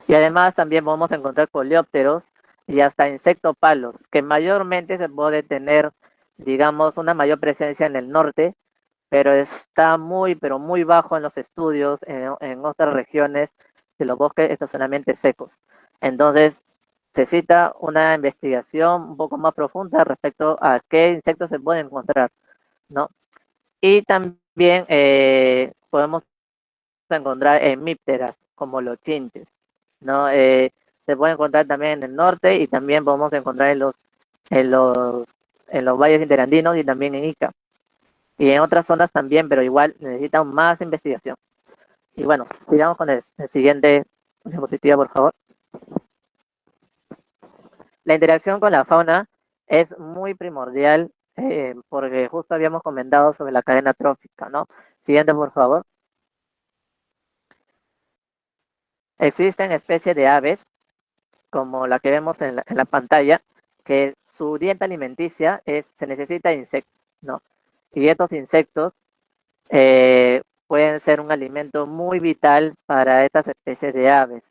Y además también podemos encontrar coleópteros y hasta insectopalos, que mayormente se puede tener, digamos, una mayor presencia en el norte, pero está muy, pero muy bajo en los estudios en otras regiones de los bosques estacionalmente secos. Entonces, se cita una investigación un poco más profunda respecto a qué insectos se pueden encontrar, ¿no? Y también podemos encontrar hemípteras, como los chinches, ¿no? Se puede encontrar también en el norte y también podemos encontrar en los valles interandinos y también en Ica. Y en otras zonas también, pero igual necesitan más investigación. Y bueno, sigamos con el siguiente diapositiva, por favor. La interacción con la fauna es muy primordial porque justo habíamos comentado sobre la cadena trófica, ¿no? Siguiente, por favor. Existen especies de aves, como la que vemos en la pantalla, que su dieta alimenticia se necesita de insectos, ¿no? Y estos insectos pueden ser un alimento muy vital para estas especies de aves.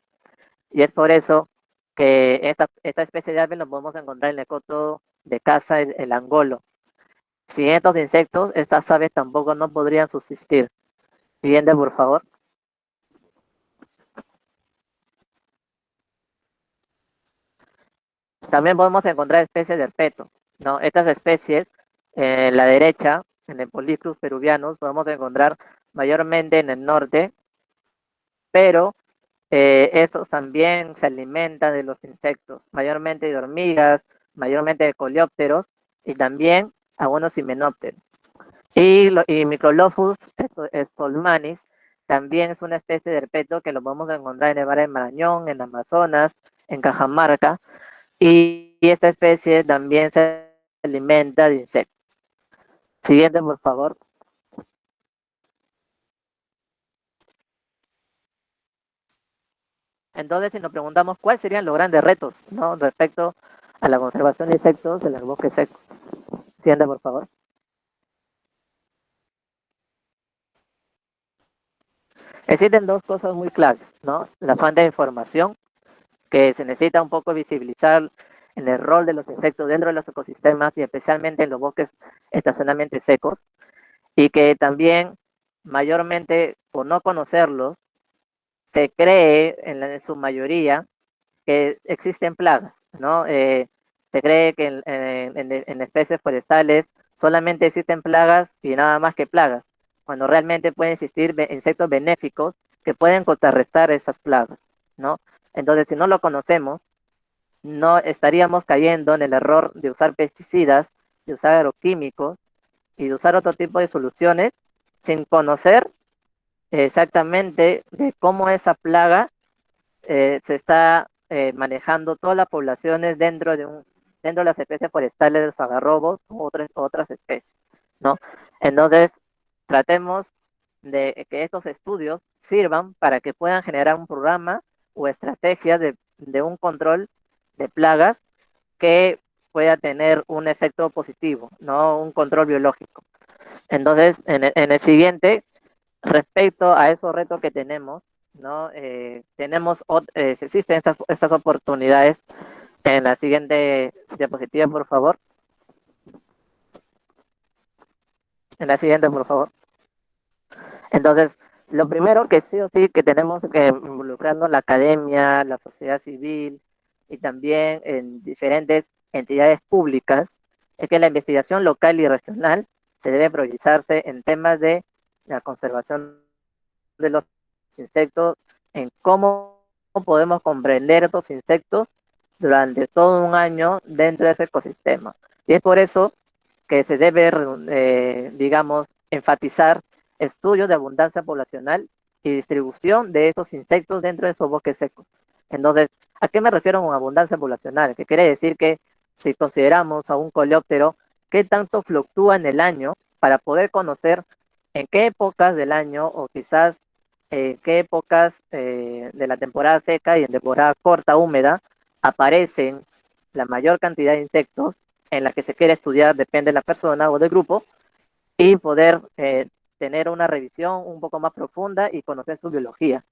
Y es por eso que esta especie de aves lo podemos encontrar en el coto de caza, el angolo. Sin estos insectos, estas aves tampoco no podrían subsistir. Siguiente, por favor. También podemos encontrar especies de herpeto, ¿no? Estas especies, en la derecha, en el Polycrus peruvianus, podemos encontrar mayormente en el norte, pero estos también se alimentan de los insectos, mayormente de hormigas, mayormente de coleópteros y también algunos himenópteros. Y Microlophus stolmanis también es una especie de herpeto que lo podemos encontrar en el Valle de Marañón, en Amazonas, en Cajamarca, y esta especie también se alimenta de insectos. Siguiente, por favor. Entonces, si nos preguntamos cuáles serían los grandes retos, ¿no?, respecto a la conservación de insectos en los bosques secos. Siguiente, por favor. Existen dos cosas muy claves, ¿no? La falta de información, que se necesita un poco visibilizar en el rol de los insectos dentro de los ecosistemas y especialmente en los bosques estacionalmente secos, y que también mayormente por no conocerlos se cree en su mayoría que existen plagas, ¿no? Se cree que en especies forestales solamente existen plagas y nada más que plagas, cuando realmente pueden existir insectos benéficos que pueden contrarrestar esas plagas, ¿no? Entonces, si no lo conocemos, no estaríamos cayendo en el error de usar pesticidas, de usar agroquímicos y de usar otro tipo de soluciones sin conocer exactamente de cómo esa plaga se está manejando todas las poblaciones dentro de las especies forestales de los algarrobos u otras especies, ¿no? Entonces, tratemos de que estos estudios sirvan para que puedan generar un programa o estrategias de un control de plagas que pueda tener un efecto positivo, ¿no? Un control biológico. Entonces, en el siguiente, respecto a esos retos que tenemos, ¿no? Existen estas oportunidades. En la siguiente diapositiva, por favor. En la siguiente, por favor. Entonces, lo primero que sí o sí que tenemos que involucrarnos la academia, la sociedad civil y también en diferentes entidades públicas, es que la investigación local y regional se debe priorizarse en temas de la conservación de los insectos, en cómo podemos comprender estos insectos durante todo un año dentro de ese ecosistema. Y es por eso que se debe, digamos, enfatizar estudios de abundancia poblacional y distribución de estos insectos dentro de esos bosques secos. Entonces, ¿a qué me refiero con abundancia poblacional? Que quiere decir que si consideramos a un coleóptero, ¿qué tanto fluctúa en el año para poder conocer en qué épocas del año o quizás qué épocas de la temporada seca y en temporada corta, húmeda, aparecen la mayor cantidad de insectos en la que se quiere estudiar, depende de la persona o del grupo, y poder tener una revisión un poco más profunda y conocer su biología?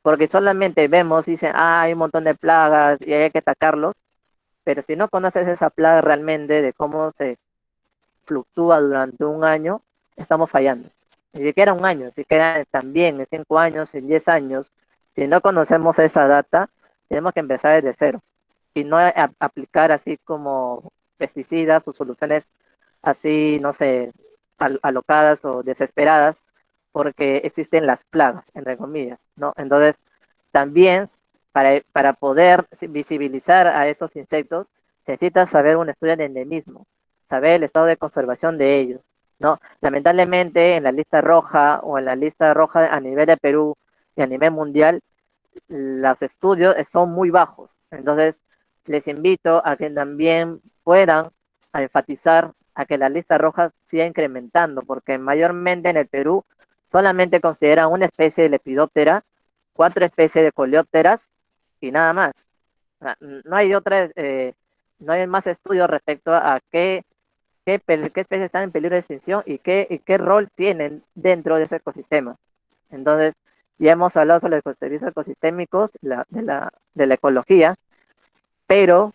Porque solamente vemos y dicen, hay un montón de plagas y hay que atacarlos, pero si no conoces esa plaga realmente de cómo se fluctúa durante un año, estamos fallando. Ni siquiera un año, si queda también en 5 años, en 10 años, si no conocemos esa data, tenemos que empezar desde cero y no aplicar así como pesticidas o soluciones así, no sé, alocadas o desesperadas, porque existen las plagas, entre comillas, ¿no? Entonces, también para poder visibilizar a estos insectos, necesitas saber un estudio de endemismo, saber el estado de conservación de ellos, ¿no? Lamentablemente, en la lista roja o en la lista roja a nivel de Perú y a nivel mundial, los estudios son muy bajos. Entonces, les invito a que también puedan enfatizar a que la lista roja siga incrementando, porque mayormente en el Perú solamente consideran una especie de Lepidoptera, 4 especies de coleópteras y nada más. O sea, no hay más estudios respecto a qué especies están en peligro de extinción y qué rol tienen dentro de ese ecosistema. Entonces, ya hemos hablado sobre los servicios ecosistémicos, de la ecología, pero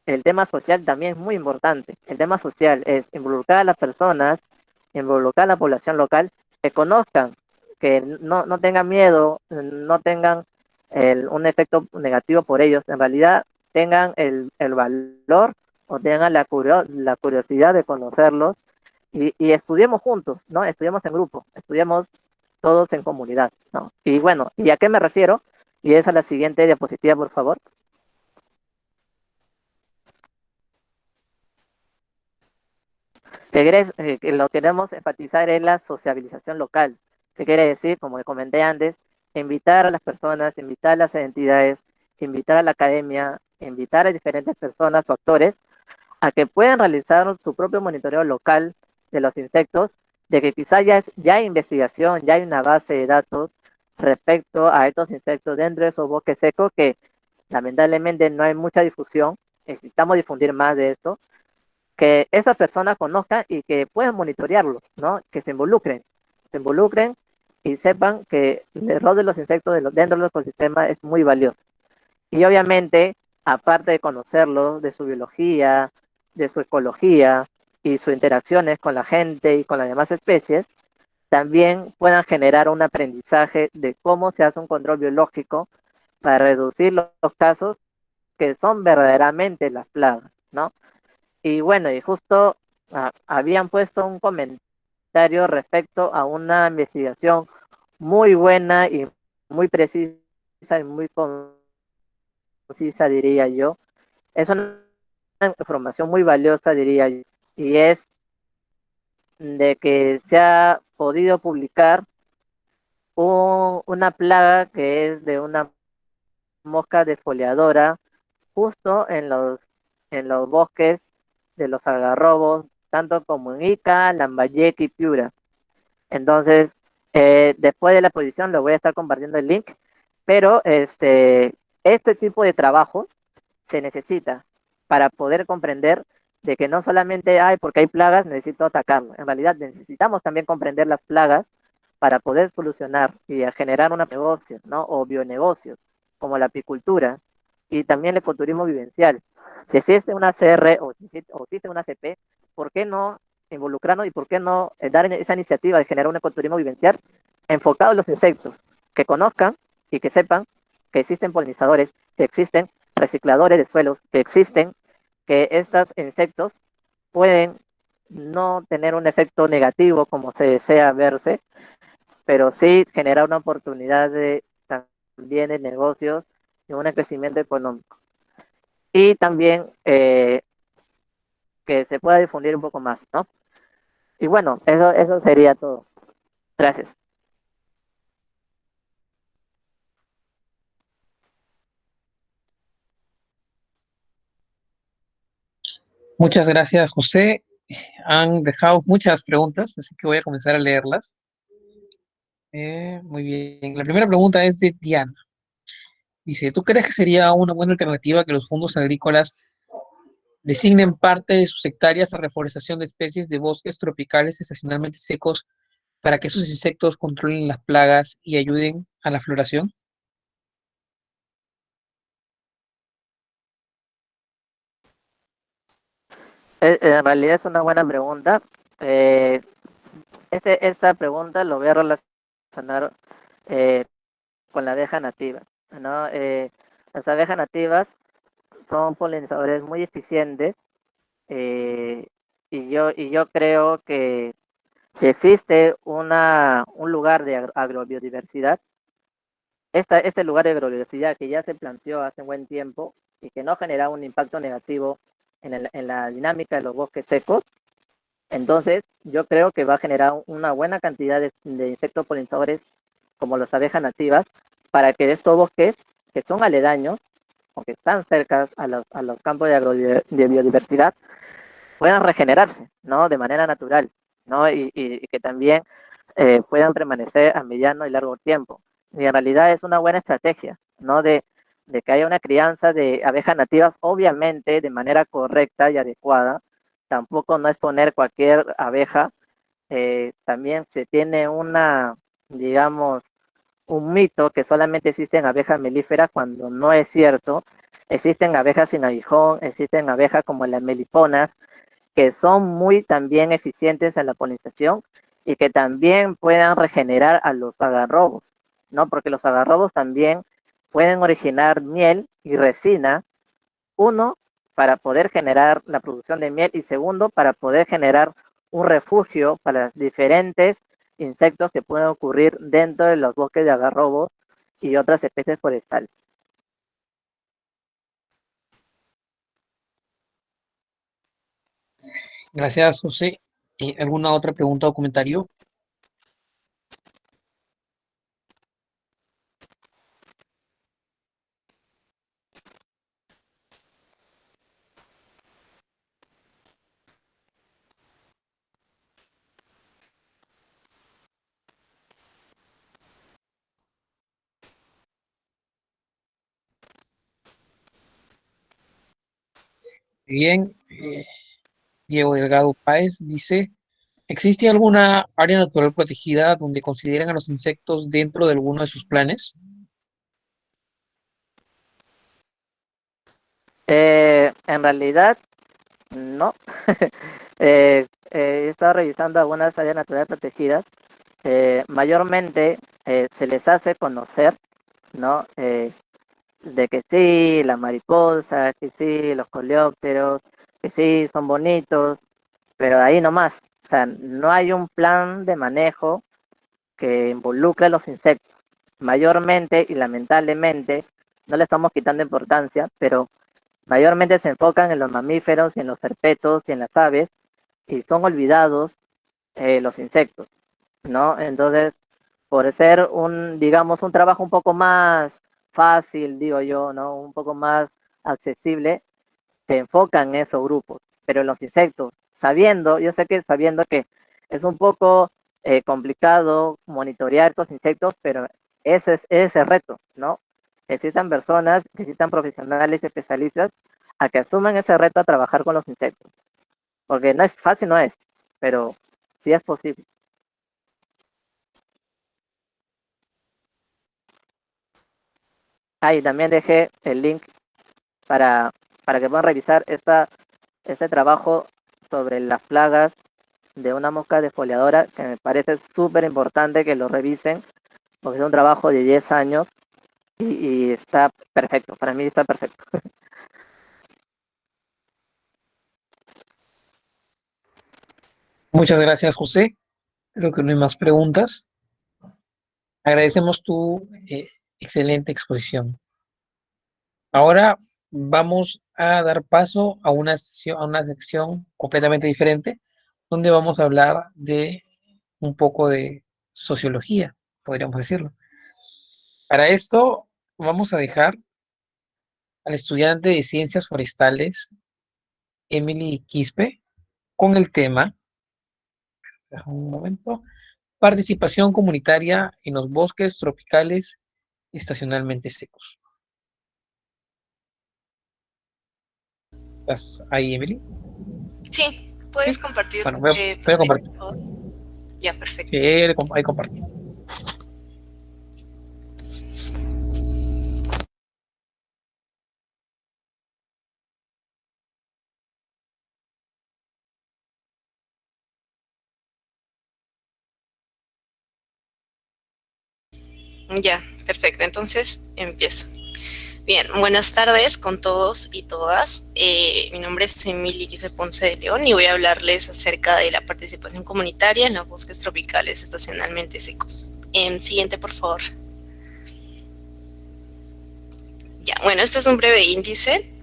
el tema social también es muy importante. El tema social es involucrar a las personas, involucrar a la población local, que conozcan, que no tengan miedo, no tengan un efecto negativo por ellos, en realidad tengan el valor o tengan la curiosidad de conocerlos y estudiemos juntos, ¿no? Estudiemos en grupo, estudiemos todos en comunidad, ¿no? Y bueno, ¿y a qué me refiero? Y es a la siguiente diapositiva, por favor. Que lo queremos enfatizar es la sociabilización local. ¿Qué quiere decir? Como comenté antes, invitar a las personas, invitar a las entidades, invitar a la academia, invitar a diferentes personas o actores a que puedan realizar su propio monitoreo local de los insectos, de que quizá ya hay investigación, ya hay una base de datos respecto a estos insectos dentro de esos bosques secos que lamentablemente no hay mucha difusión. Necesitamos difundir más de esto, que esas personas conozcan y que puedan monitorearlos, ¿no? Que se involucren y sepan que el rol de los insectos dentro del ecosistema es muy valioso. Y obviamente, aparte de conocerlos, de su biología, de su ecología y sus interacciones con la gente y con las demás especies, también puedan generar un aprendizaje de cómo se hace un control biológico para reducir los casos que son verdaderamente las plagas, ¿no? Y bueno, y justo habían puesto un comentario respecto a una investigación muy buena y muy precisa y muy concisa, diría yo. Es una información muy valiosa, diría yo, y es de que se ha podido publicar una plaga que es de una mosca defoliadora justo en los bosques de los algarrobos, tanto como en Ica, Lambayeque y Piura. Entonces, después de la exposición lo voy a estar compartiendo el link, pero este tipo de trabajo se necesita para poder comprender de que no solamente hay, porque hay plagas, necesito atacarlo. En realidad necesitamos también comprender las plagas para poder solucionar y generar unos negocios, ¿no? O bionegocios, como la apicultura y también el ecoturismo vivencial. Si existe una CR o existe una CP, ¿por qué no involucrarnos y por qué no dar esa iniciativa de generar un ecoturismo vivencial enfocado en los insectos, que conozcan y que sepan que existen polinizadores, que existen recicladores de suelos, que existen, que estos insectos pueden no tener un efecto negativo como se desea verse, pero sí generar una oportunidad de también de negocios y un crecimiento económico. Y también que se pueda difundir un poco más, ¿no? Y bueno, eso sería todo. Gracias. Muchas gracias, José. Han dejado muchas preguntas, así que voy a comenzar a leerlas. Muy bien. La primera pregunta es de Diana. Dice, ¿tú crees que sería una buena alternativa que los fondos agrícolas designen parte de sus hectáreas a reforestación de especies de bosques tropicales estacionalmente secos para que esos insectos controlen las plagas y ayuden a la floración? En realidad es una buena pregunta. Eh, esta pregunta lo voy a relacionar eh, con la abeja nativa, ¿no? Las abejas nativas son polinizadores muy eficientes eh, y yo creo que si existe un lugar de agrobiodiversidad, este lugar de agrobiodiversidad que ya se planteó hace un buen tiempo y que no genera un impacto negativo en la dinámica de los bosques secos, entonces yo creo que va a generar una buena cantidad de insectos polinizadores como las abejas nativas para que estos bosques que son aledaños o que están cerca a los campos de biodiversidad puedan regenerarse, ¿no? De manera natural, ¿no? Y que también puedan permanecer a mediano y largo tiempo. Y en realidad es una buena estrategia, ¿no? De que haya una crianza de abejas nativas, obviamente de manera correcta y adecuada. Tampoco no es poner cualquier abeja. También se tiene digamos, un mito que solamente existen abejas melíferas cuando no es cierto. Existen abejas sin aguijón, existen abejas como las meliponas, que son muy también eficientes en la polinización y que también puedan regenerar a los agarrobos, ¿no? Porque los agarrobos también pueden originar miel y resina, uno, para poder generar la producción de miel y segundo, para poder generar un refugio para los diferentes insectos que pueden ocurrir dentro de los bosques de agarrobos y otras especies forestales. Gracias, José. ¿Alguna otra pregunta o comentario? Bien, Diego Delgado Páez dice, ¿existe alguna área natural protegida donde consideren a los insectos dentro de alguno de sus planes? En realidad, no. He estado revisando algunas áreas naturales protegidas. Mayormente se les hace conocer, ¿no? De que sí, la mariposa, que sí, los coleópteros, que sí, son bonitos, pero ahí nomás. O sea, no hay un plan de manejo que involucre a los insectos. Mayormente y lamentablemente, no le estamos quitando importancia, pero mayormente se enfocan en los mamíferos y en los herpetos y en las aves, y son olvidados los insectos, ¿no? Entonces, por ser digamos, un trabajo un poco más fácil, digo yo, ¿no? Un poco más accesible, se enfocan en esos grupos, pero los insectos, yo sé que sabiendo que es un poco complicado monitorear estos insectos, pero ese es el reto, ¿no? Necesitan personas, necesitan profesionales, especialistas, a que asuman ese reto a trabajar con los insectos, porque no es fácil, no es, pero sí es posible. Y también dejé el link para, que puedan revisar este trabajo sobre las plagas de una mosca defoliadora, que me parece súper importante que lo revisen, porque es un trabajo de 10 años y está perfecto, para mí está perfecto. Muchas gracias, José. Creo que no hay más preguntas. Agradecemos tu excelente exposición. Ahora vamos a dar paso a una sección completamente diferente, donde vamos a hablar de un poco de sociología, podríamos decirlo. Para esto vamos a dejar al estudiante de Ciencias Forestales, Emily Quispe, con el tema, un momento, participación comunitaria en los bosques tropicales estacionalmente secos. ¿Estás ahí, Emily? Sí, puedes Sí. compartir. Bueno, voy a compartir. Por favor. Ya, perfecto. Sí, ahí compartí. Ya, perfecto. Entonces empiezo. Bien, buenas tardes con todos y todas. Mi nombre es Emily Quispe Ponce de León y voy a hablarles acerca de la participación comunitaria en los bosques tropicales estacionalmente secos. Siguiente, por favor. Ya, bueno, este es un breve índice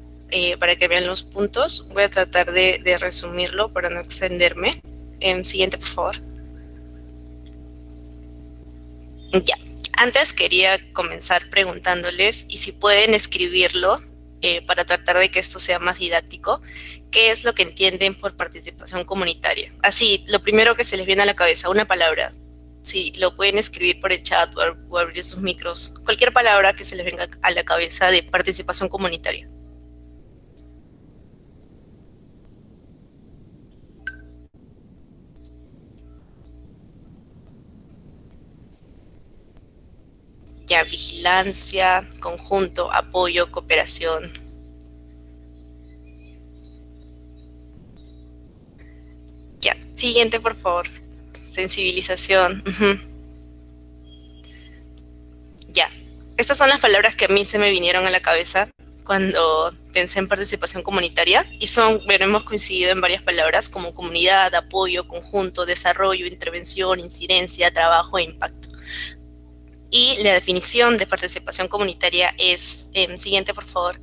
para que vean los puntos. Voy a tratar de resumirlo para no extenderme. Siguiente, por favor. Ya. Antes quería comenzar preguntándoles, y si pueden escribirlo para tratar de que esto sea más didáctico, ¿qué es lo que entienden por participación comunitaria? Así, lo primero que se les viene a la cabeza, una palabra. Si lo pueden escribir por el chat o abrir sus micros, cualquier palabra que se les venga a la cabeza de participación comunitaria. Ya, vigilancia, conjunto, apoyo, cooperación. Ya, siguiente, por favor. Sensibilización. Ya, estas son las palabras que a mí se me vinieron a la cabeza cuando pensé en participación comunitaria y hemos coincidido en varias palabras como comunidad, apoyo, conjunto, desarrollo, intervención, incidencia, trabajo e impacto. Y la definición de participación comunitaria es, siguiente por favor.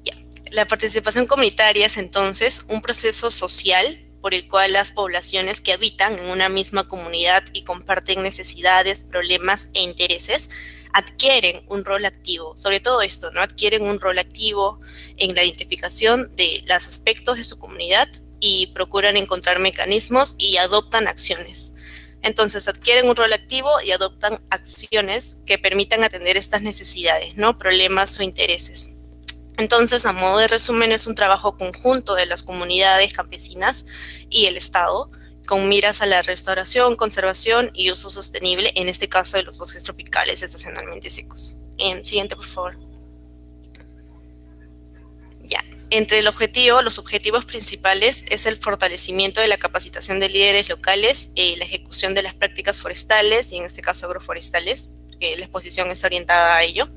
Ya. La participación comunitaria es entonces un proceso social por el cual las poblaciones que habitan en una misma comunidad y comparten necesidades, problemas e intereses adquieren un rol activo, sobre todo esto, ¿no? Adquieren un rol activo en la identificación de los aspectos de su comunidad y procuran encontrar mecanismos y adoptan acciones. Entonces adquieren un rol activo y adoptan acciones que permitan atender estas necesidades, ¿no? Problemas o intereses. Entonces, a modo de resumen, es un trabajo conjunto de las comunidades campesinas y el Estado, con miras a la restauración, conservación y uso sostenible, en este caso de los bosques tropicales estacionalmente secos. Siguiente, por favor. Ya. Entre los objetivos principales es el fortalecimiento de la capacitación de líderes locales, la ejecución de las prácticas forestales y en este caso agroforestales, la exposición está orientada a ello,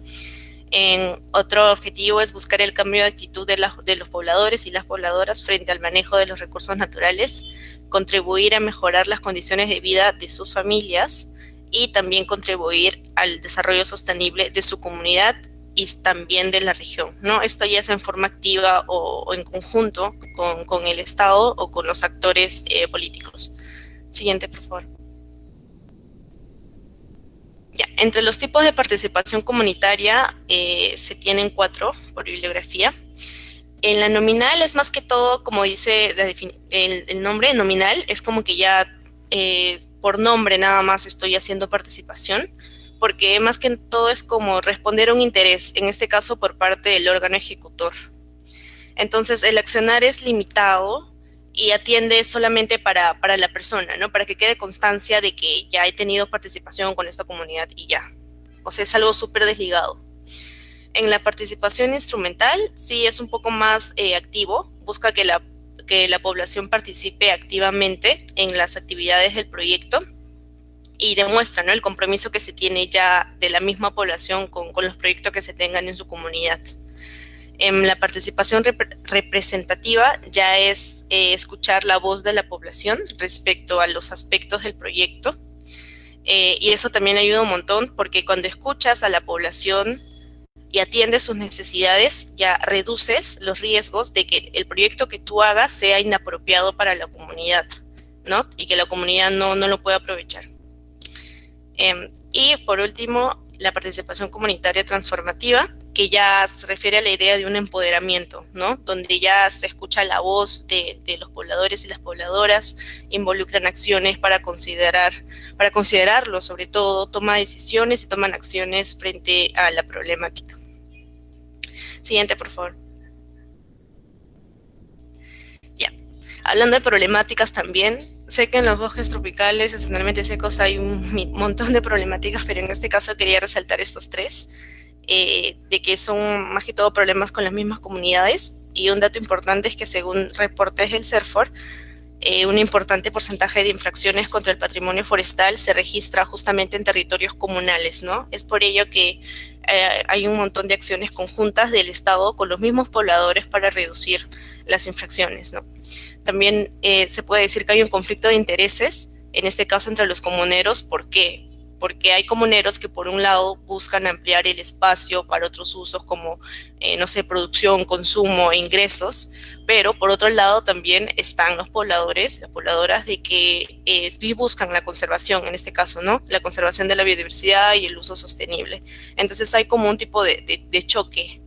Otro objetivo es buscar el cambio de actitud de los pobladores y las pobladoras frente al manejo de los recursos naturales, contribuir a mejorar las condiciones de vida de sus familias y también contribuir al desarrollo sostenible de su comunidad y también de la región, ¿no? Esto ya es en forma activa o en conjunto con el Estado o con los actores políticos. Siguiente, por favor. Ya, entre los tipos de participación comunitaria se tienen 4 por bibliografía. En la nominal es más que todo, como dice el nombre, nominal, es como que ya por nombre nada más estoy haciendo participación, porque más que todo es como responder a un interés, en este caso por parte del órgano ejecutor. Entonces el accionar es limitado y atiende solamente para la persona, ¿no? Para que quede constancia de que ya he tenido participación con esta comunidad y ya. O sea, es algo súper desligado. En la participación instrumental sí es un poco más activo, busca que la población participe activamente en las actividades del proyecto y demuestra, ¿no?, el compromiso que se tiene ya de la misma población con los proyectos que se tengan en su comunidad. La participación representativa ya es escuchar la voz de la población respecto a los aspectos del proyecto, y eso también ayuda un montón porque cuando escuchas a la población y atiendes sus necesidades, ya reduces los riesgos de que el proyecto que tú hagas sea inapropiado para la comunidad, ¿no? Y que la comunidad no lo pueda aprovechar. Y por último, la participación comunitaria transformativa, que ya se refiere a la idea de un empoderamiento, ¿no? Donde ya se escucha la voz de los pobladores y las pobladoras, involucran acciones para considerarlo, sobre todo, toma decisiones y toman acciones frente a la problemática. Siguiente, por favor. Ya. Hablando de problemáticas también, sé que en los bosques tropicales excepcionalmente secos hay un montón de problemáticas, pero en este caso quería resaltar estos 3, de que son más que todo problemas con las mismas comunidades, y un dato importante es que según reportes del CERFOR, un importante porcentaje de infracciones contra el patrimonio forestal se registra justamente en territorios comunales, ¿no? Es por ello que hay un montón de acciones conjuntas del Estado con los mismos pobladores para reducir las infracciones, ¿no? También se puede decir que hay un conflicto de intereses, en este caso entre los comuneros. ¿Por qué? Porque hay comuneros que por un lado buscan ampliar el espacio para otros usos como, no sé, producción, consumo e ingresos, pero por otro lado también están los pobladores, las pobladoras de que buscan la conservación, en este caso, ¿no? La conservación de la biodiversidad y el uso sostenible. Entonces hay como un tipo de choque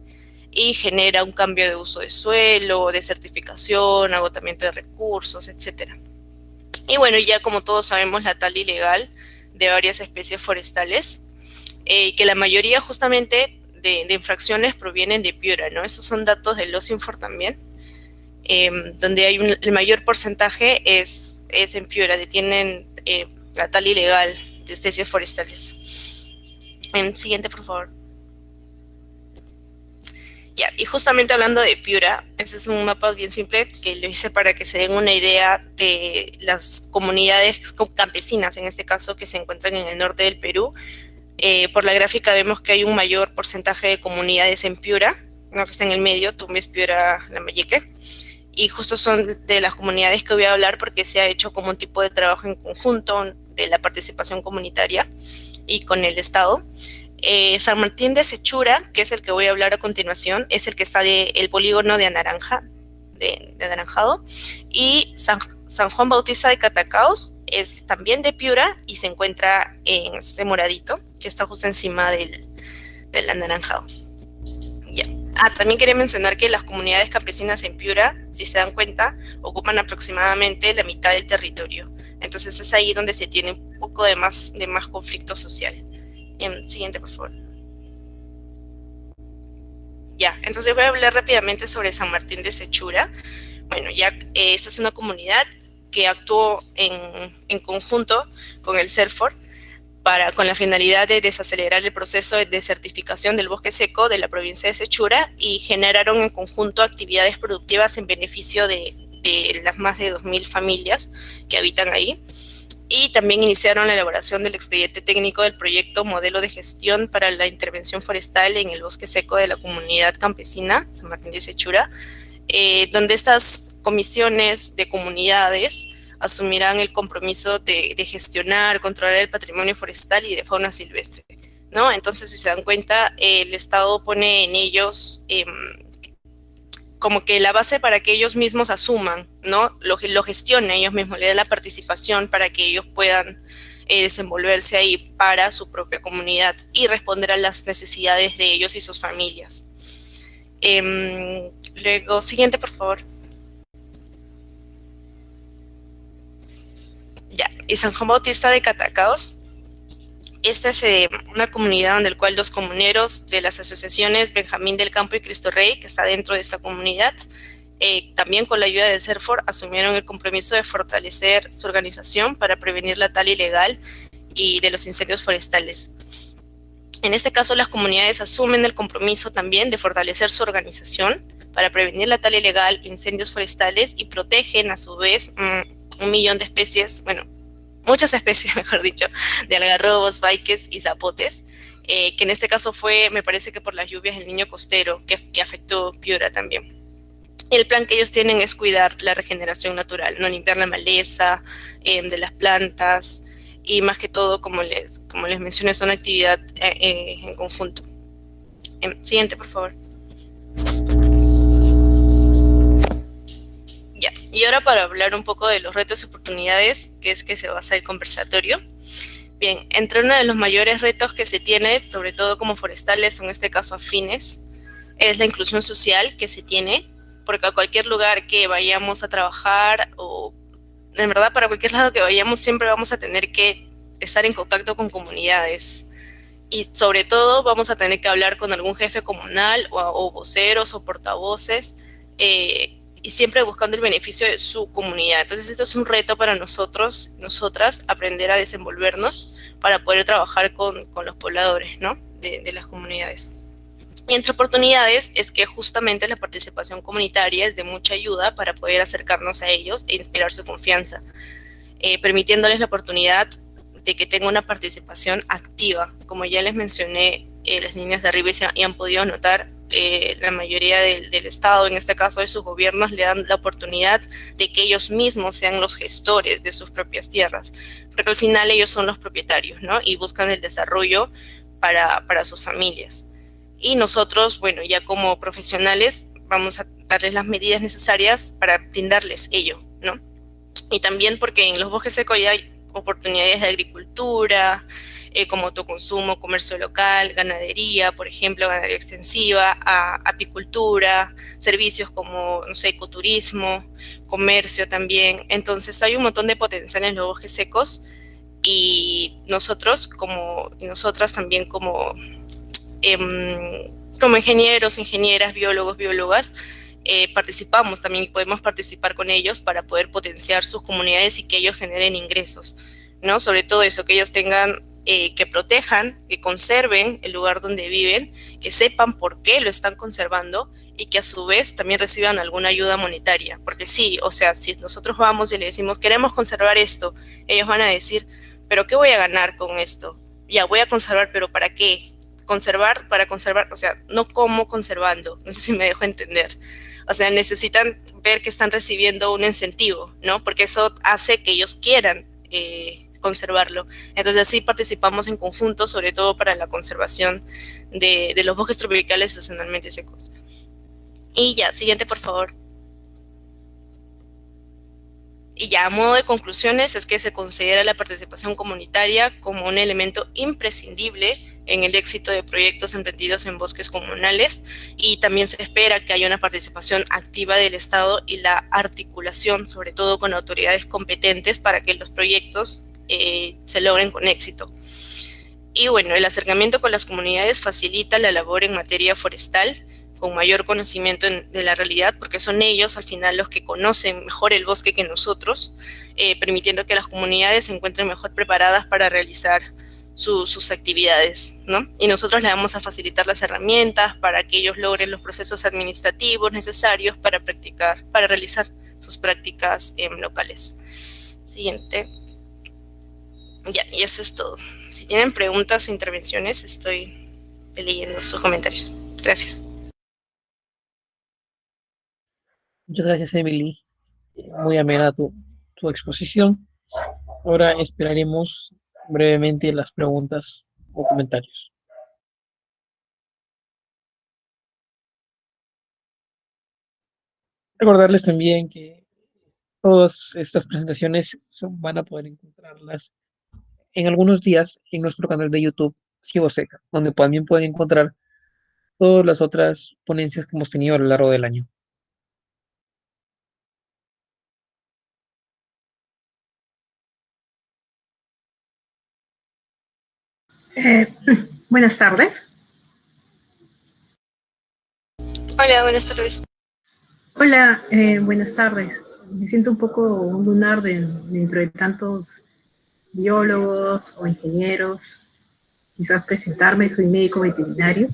y genera un cambio de uso de suelo, de certificación, agotamiento de recursos, etc. Y bueno, ya como todos sabemos, la tala ilegal de varias especies forestales, que la mayoría justamente de infracciones provienen de Piura, ¿no? Esos son datos del OSINFOR también, donde hay el mayor porcentaje es en Piura, detienen la tala ilegal de especies forestales. Siguiente, por favor. Ya, y justamente hablando de Piura, ese es un mapa bien simple que lo hice para que se den una idea de las comunidades campesinas, en este caso, que se encuentran en el norte del Perú. Por la gráfica vemos que hay un mayor porcentaje de comunidades en Piura, ¿no?, que está en el medio, Tumbes, Piura, Lambayeque, y justo son de las comunidades que voy a hablar porque se ha hecho como un tipo de trabajo en conjunto de la participación comunitaria y con el Estado. San Martín de Sechura, que es el que voy a hablar a continuación, es el que está el polígono de Anaranjado, y San Juan Bautista de Catacaos es también de Piura y se encuentra en este moradito, que está justo encima del Anaranjado. Ya. También quería mencionar que las comunidades campesinas en Piura, si se dan cuenta, ocupan aproximadamente la mitad del territorio. Entonces es ahí donde se tiene un poco de más conflicto social. Siguiente, por favor. Ya, entonces voy a hablar rápidamente sobre San Martín de Sechura. Bueno, ya esta es una comunidad que actuó en conjunto con el CERFOR con la finalidad de desacelerar el proceso de desertificación del bosque seco de la provincia de Sechura, y generaron en conjunto actividades productivas en beneficio de las más de 2.000 familias que habitan ahí. y también iniciaron la elaboración del expediente técnico del proyecto Modelo de Gestión para la Intervención Forestal en el Bosque Seco de la Comunidad Campesina San Martín de Sechura, donde estas comisiones de comunidades asumirán el compromiso de gestionar, controlar el patrimonio forestal y de fauna silvestre, ¿no? Entonces, si se dan cuenta, el Estado pone en ellos como que la base para que ellos mismos asuman, ¿no? Lo gestionen ellos mismos, le dan la participación para que ellos puedan desenvolverse ahí para su propia comunidad y responder a las necesidades de ellos y sus familias. Luego, siguiente, por favor. Ya, y San Juan Bautista de Catacaos. Esta es una comunidad en la cual los comuneros de las asociaciones Benjamín del Campo y Cristo Rey, que está dentro de esta comunidad, también con la ayuda de CERFOR, asumieron el compromiso de fortalecer su organización para prevenir la tala ilegal y de los incendios forestales. En este caso, las comunidades asumen el compromiso también de fortalecer su organización para prevenir la tala ilegal, incendios forestales y protegen a su vez 1 millón de especies, bueno, muchas especies, mejor dicho, de algarrobos, baiques y zapotes, que en este caso fue, me parece que por las lluvias del Niño Costero, que afectó Piura también. El plan que ellos tienen es cuidar la regeneración natural, no limpiar la maleza de las plantas, y más que todo, como les mencioné, es una actividad en conjunto. Siguiente, por favor. Ya, y ahora para hablar un poco de los retos y oportunidades, que es que se basa el conversatorio. Bien, entre uno de los mayores retos que se tiene, sobre todo como forestales, en este caso afines, es la inclusión social que se tiene, porque a cualquier lugar que vayamos a trabajar, o en verdad para cualquier lado que vayamos, siempre vamos a tener que estar en contacto con comunidades. Y sobre todo vamos a tener que hablar con algún jefe comunal o voceros o portavoces, y siempre buscando el beneficio de su comunidad. Entonces esto es un reto para nosotros, nosotras, aprender a desenvolvernos para poder trabajar con los pobladores, ¿no? de las comunidades. Y entre oportunidades es que justamente la participación comunitaria es de mucha ayuda para poder acercarnos a ellos e inspirar su confianza, permitiéndoles la oportunidad de que tengan una participación activa. Como ya les mencioné, las líneas de arriba y han podido notar, la mayoría del Estado, en este caso de sus gobiernos, le dan la oportunidad de que ellos mismos sean los gestores de sus propias tierras, porque al final ellos son los propietarios, ¿no? Y buscan el desarrollo para sus familias. Y nosotros, bueno, ya como profesionales, vamos a darles las medidas necesarias para brindarles ello, ¿no? Y también porque en los bosques secos ya hay oportunidades de agricultura, como autoconsumo, comercio local, ganadería, por ejemplo, ganadería extensiva, apicultura, servicios como, no sé, ecoturismo, comercio también. Entonces hay un montón de potencial en los bosques secos, y nosotros y nosotras también como ingenieros, ingenieras, biólogos, biólogas, participamos también y podemos participar con ellos para poder potenciar sus comunidades y que ellos generen ingresos, ¿no? Sobre todo eso, que ellos tengan, que protejan, que conserven el lugar donde viven, que sepan por qué lo están conservando y que a su vez también reciban alguna ayuda monetaria. Porque sí, o sea, si nosotros vamos y le decimos, queremos conservar esto, ellos van a decir, ¿pero qué voy a ganar con esto? Ya, voy a conservar, ¿pero para qué? Conservar para conservar, o sea, no como conservando, no sé si me dejo entender. O sea, necesitan ver que están recibiendo un incentivo, ¿no? Porque eso hace que ellos quieran conservarlo. Entonces así participamos en conjunto, sobre todo para la conservación de los bosques tropicales estacionalmente secos. Y ya, siguiente, por favor. Y ya, a modo de conclusiones, es que se considera la participación comunitaria como un elemento imprescindible en el éxito de proyectos emprendidos en bosques comunales, y también se espera que haya una participación activa del Estado y la articulación, sobre todo con autoridades competentes, para que los proyectos se logren con éxito. Y bueno, el acercamiento con las comunidades facilita la labor en materia forestal, con mayor conocimiento de la realidad, porque son ellos al final los que conocen mejor el bosque que nosotros, permitiendo que las comunidades se encuentren mejor preparadas para realizar sus actividades, ¿no? Y nosotros les vamos a facilitar las herramientas para que ellos logren los procesos administrativos necesarios para realizar sus prácticas locales. Siguiente. Ya, y eso es todo. Si tienen preguntas o intervenciones, estoy leyendo sus comentarios. Gracias. Muchas gracias, Emily. Muy amena tu exposición. Ahora esperaremos brevemente las preguntas o comentarios. Recordarles también que todas estas presentaciones van a poder encontrarlas en algunos días en nuestro canal de YouTube, Ciboseca, donde también pueden encontrar todas las otras ponencias que hemos tenido a lo largo del año. Buenas tardes. Hola, buenas tardes. Hola, buenas tardes. Me siento un poco un lunar dentro de tantos biólogos o ingenieros. Quizás presentarme, soy médico veterinario.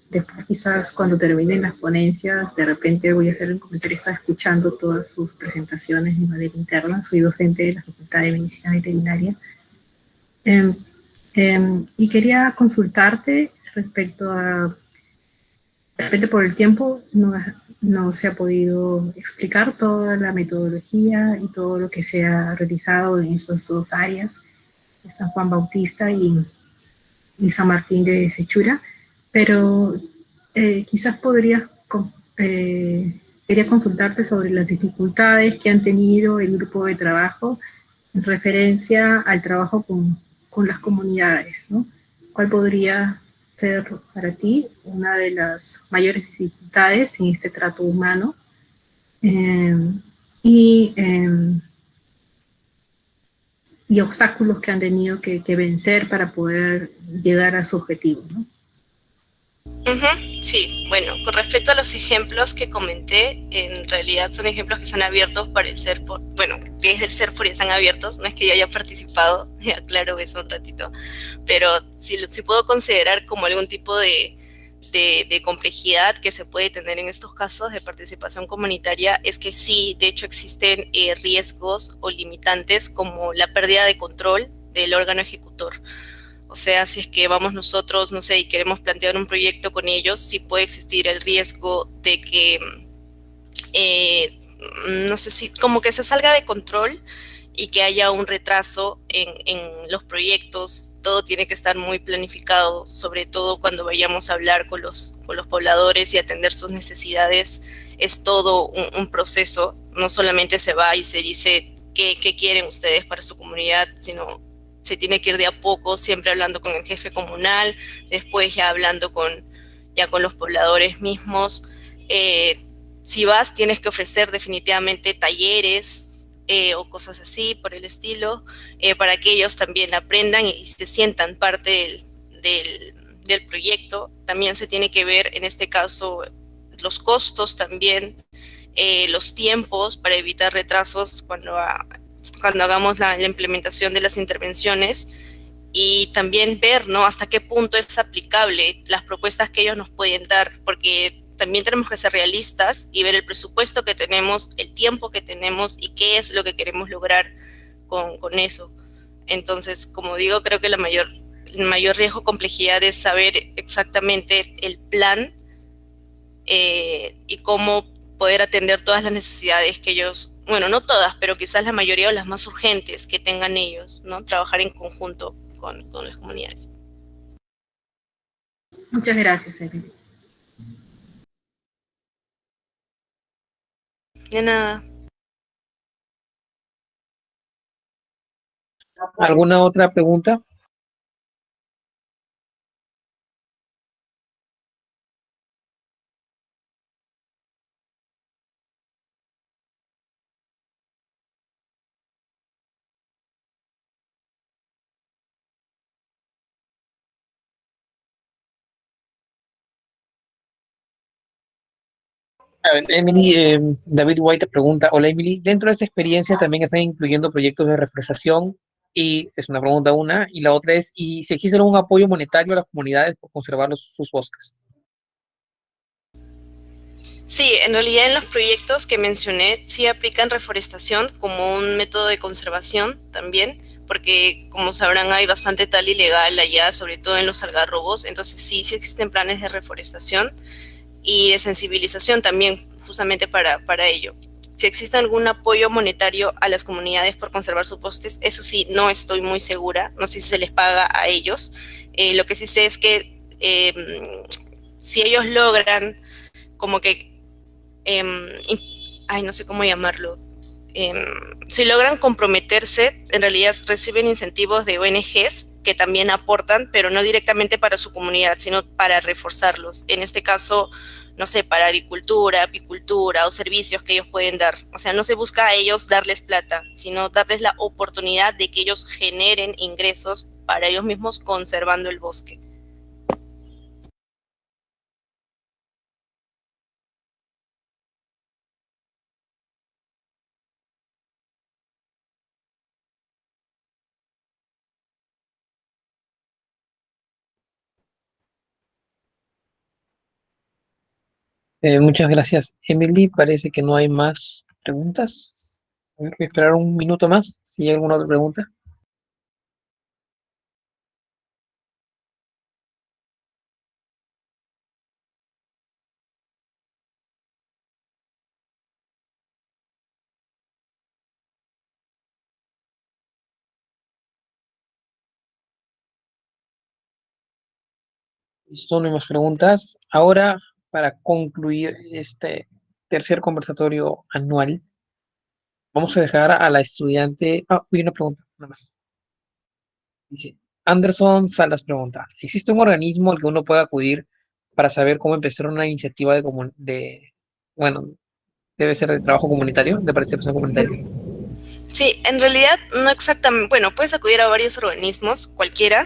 Después quizás cuando terminen las ponencias, de repente voy a hacer un comentario, estaba escuchando todas sus presentaciones de manera interna. Soy docente de la Facultad de Medicina Veterinaria. Y quería consultarte respecto a, de repente por el tiempo, no se ha podido explicar toda la metodología y todo lo que se ha realizado en esas dos áreas, de San Juan Bautista y San Martín de Sechura, pero quizás quería consultarte sobre las dificultades que han tenido el grupo de trabajo en referencia al trabajo con las comunidades, ¿no? ¿Cuál podría ser para ti una de las mayores dificultades en este trato humano? Y, y obstáculos que han tenido que vencer para poder llegar a su objetivo, ¿no? Sí, bueno, con respecto a los ejemplos que comenté, en realidad son ejemplos que están abiertos para el CERFOR, bueno, desde el CERFOR están abiertos, no es que yo haya participado, aclaro eso un ratito, pero si puedo considerar como algún tipo de complejidad que se puede tener en estos casos de participación comunitaria, es que sí, de hecho existen riesgos o limitantes como la pérdida de control del órgano ejecutor. O sea, si es que vamos nosotros, no sé, y queremos plantear un proyecto con ellos, sí puede existir el riesgo de que, no sé si, como que se salga de control y que haya un retraso en los proyectos. Todo tiene que estar muy planificado, sobre todo cuando vayamos a hablar con los pobladores y atender sus necesidades. Es todo un proceso, no solamente se va y se dice qué quieren ustedes para su comunidad, sino se tiene que ir de a poco, siempre hablando con el jefe comunal, después ya hablando con los pobladores mismos. Si vas, tienes que ofrecer definitivamente talleres o cosas así por el estilo, para que ellos también aprendan y se sientan parte del proyecto. También se tiene que ver, en este caso, los costos también, los tiempos para evitar retrasos cuando hagamos la implementación de las intervenciones, y también ver, ¿no?, hasta qué punto es aplicable las propuestas que ellos nos pueden dar, porque también tenemos que ser realistas y ver el presupuesto que tenemos, el tiempo que tenemos y qué es lo que queremos lograr con eso. Entonces, como digo, creo que el mayor riesgo o complejidad es saber exactamente el plan y cómo poder atender todas las necesidades que ellos, bueno, no todas, pero quizás la mayoría o las más urgentes que tengan ellos, ¿no? Trabajar en conjunto con las comunidades. Muchas gracias, Evelyn. De nada. ¿Alguna otra pregunta? A ver, Emily, David White te pregunta, hola Emily, dentro de esta experiencia también están incluyendo proyectos de reforestación, y es una pregunta una, y la otra es, ¿y si existe algún apoyo monetario a las comunidades por conservar sus bosques? Sí, en realidad en los proyectos que mencioné sí aplican reforestación como un método de conservación también, porque como sabrán hay bastante tal ilegal allá, sobre todo en los algarrobos, entonces sí existen planes de reforestación y de sensibilización también justamente para ello. Si existe algún apoyo monetario a las comunidades por conservar sus bosques, eso sí, no estoy muy segura, no sé si se les paga a ellos. Lo que sí sé es que si ellos logran como que, no sé cómo llamarlo, si logran comprometerse, en realidad reciben incentivos de ONGs que también aportan, pero no directamente para su comunidad, sino para reforzarlos. En este caso, no sé, para agricultura, apicultura o servicios que ellos pueden dar. O sea, no se busca a ellos darles plata, sino darles la oportunidad de que ellos generen ingresos para ellos mismos conservando el bosque. Muchas gracias, Emily. Parece que no hay más preguntas. A ver, voy a esperar un minuto más si hay alguna otra pregunta. Listo, no hay más preguntas. Ahora, para concluir este tercer conversatorio anual, vamos a dejar a la estudiante. Hay una pregunta, nada más. Dice, Anderson Salas pregunta, ¿existe un organismo al que uno pueda acudir para saber cómo empezar una iniciativa bueno, debe ser de trabajo comunitario, de participación comunitaria? Sí, en realidad no exactamente, bueno, puedes acudir a varios organismos, cualquiera,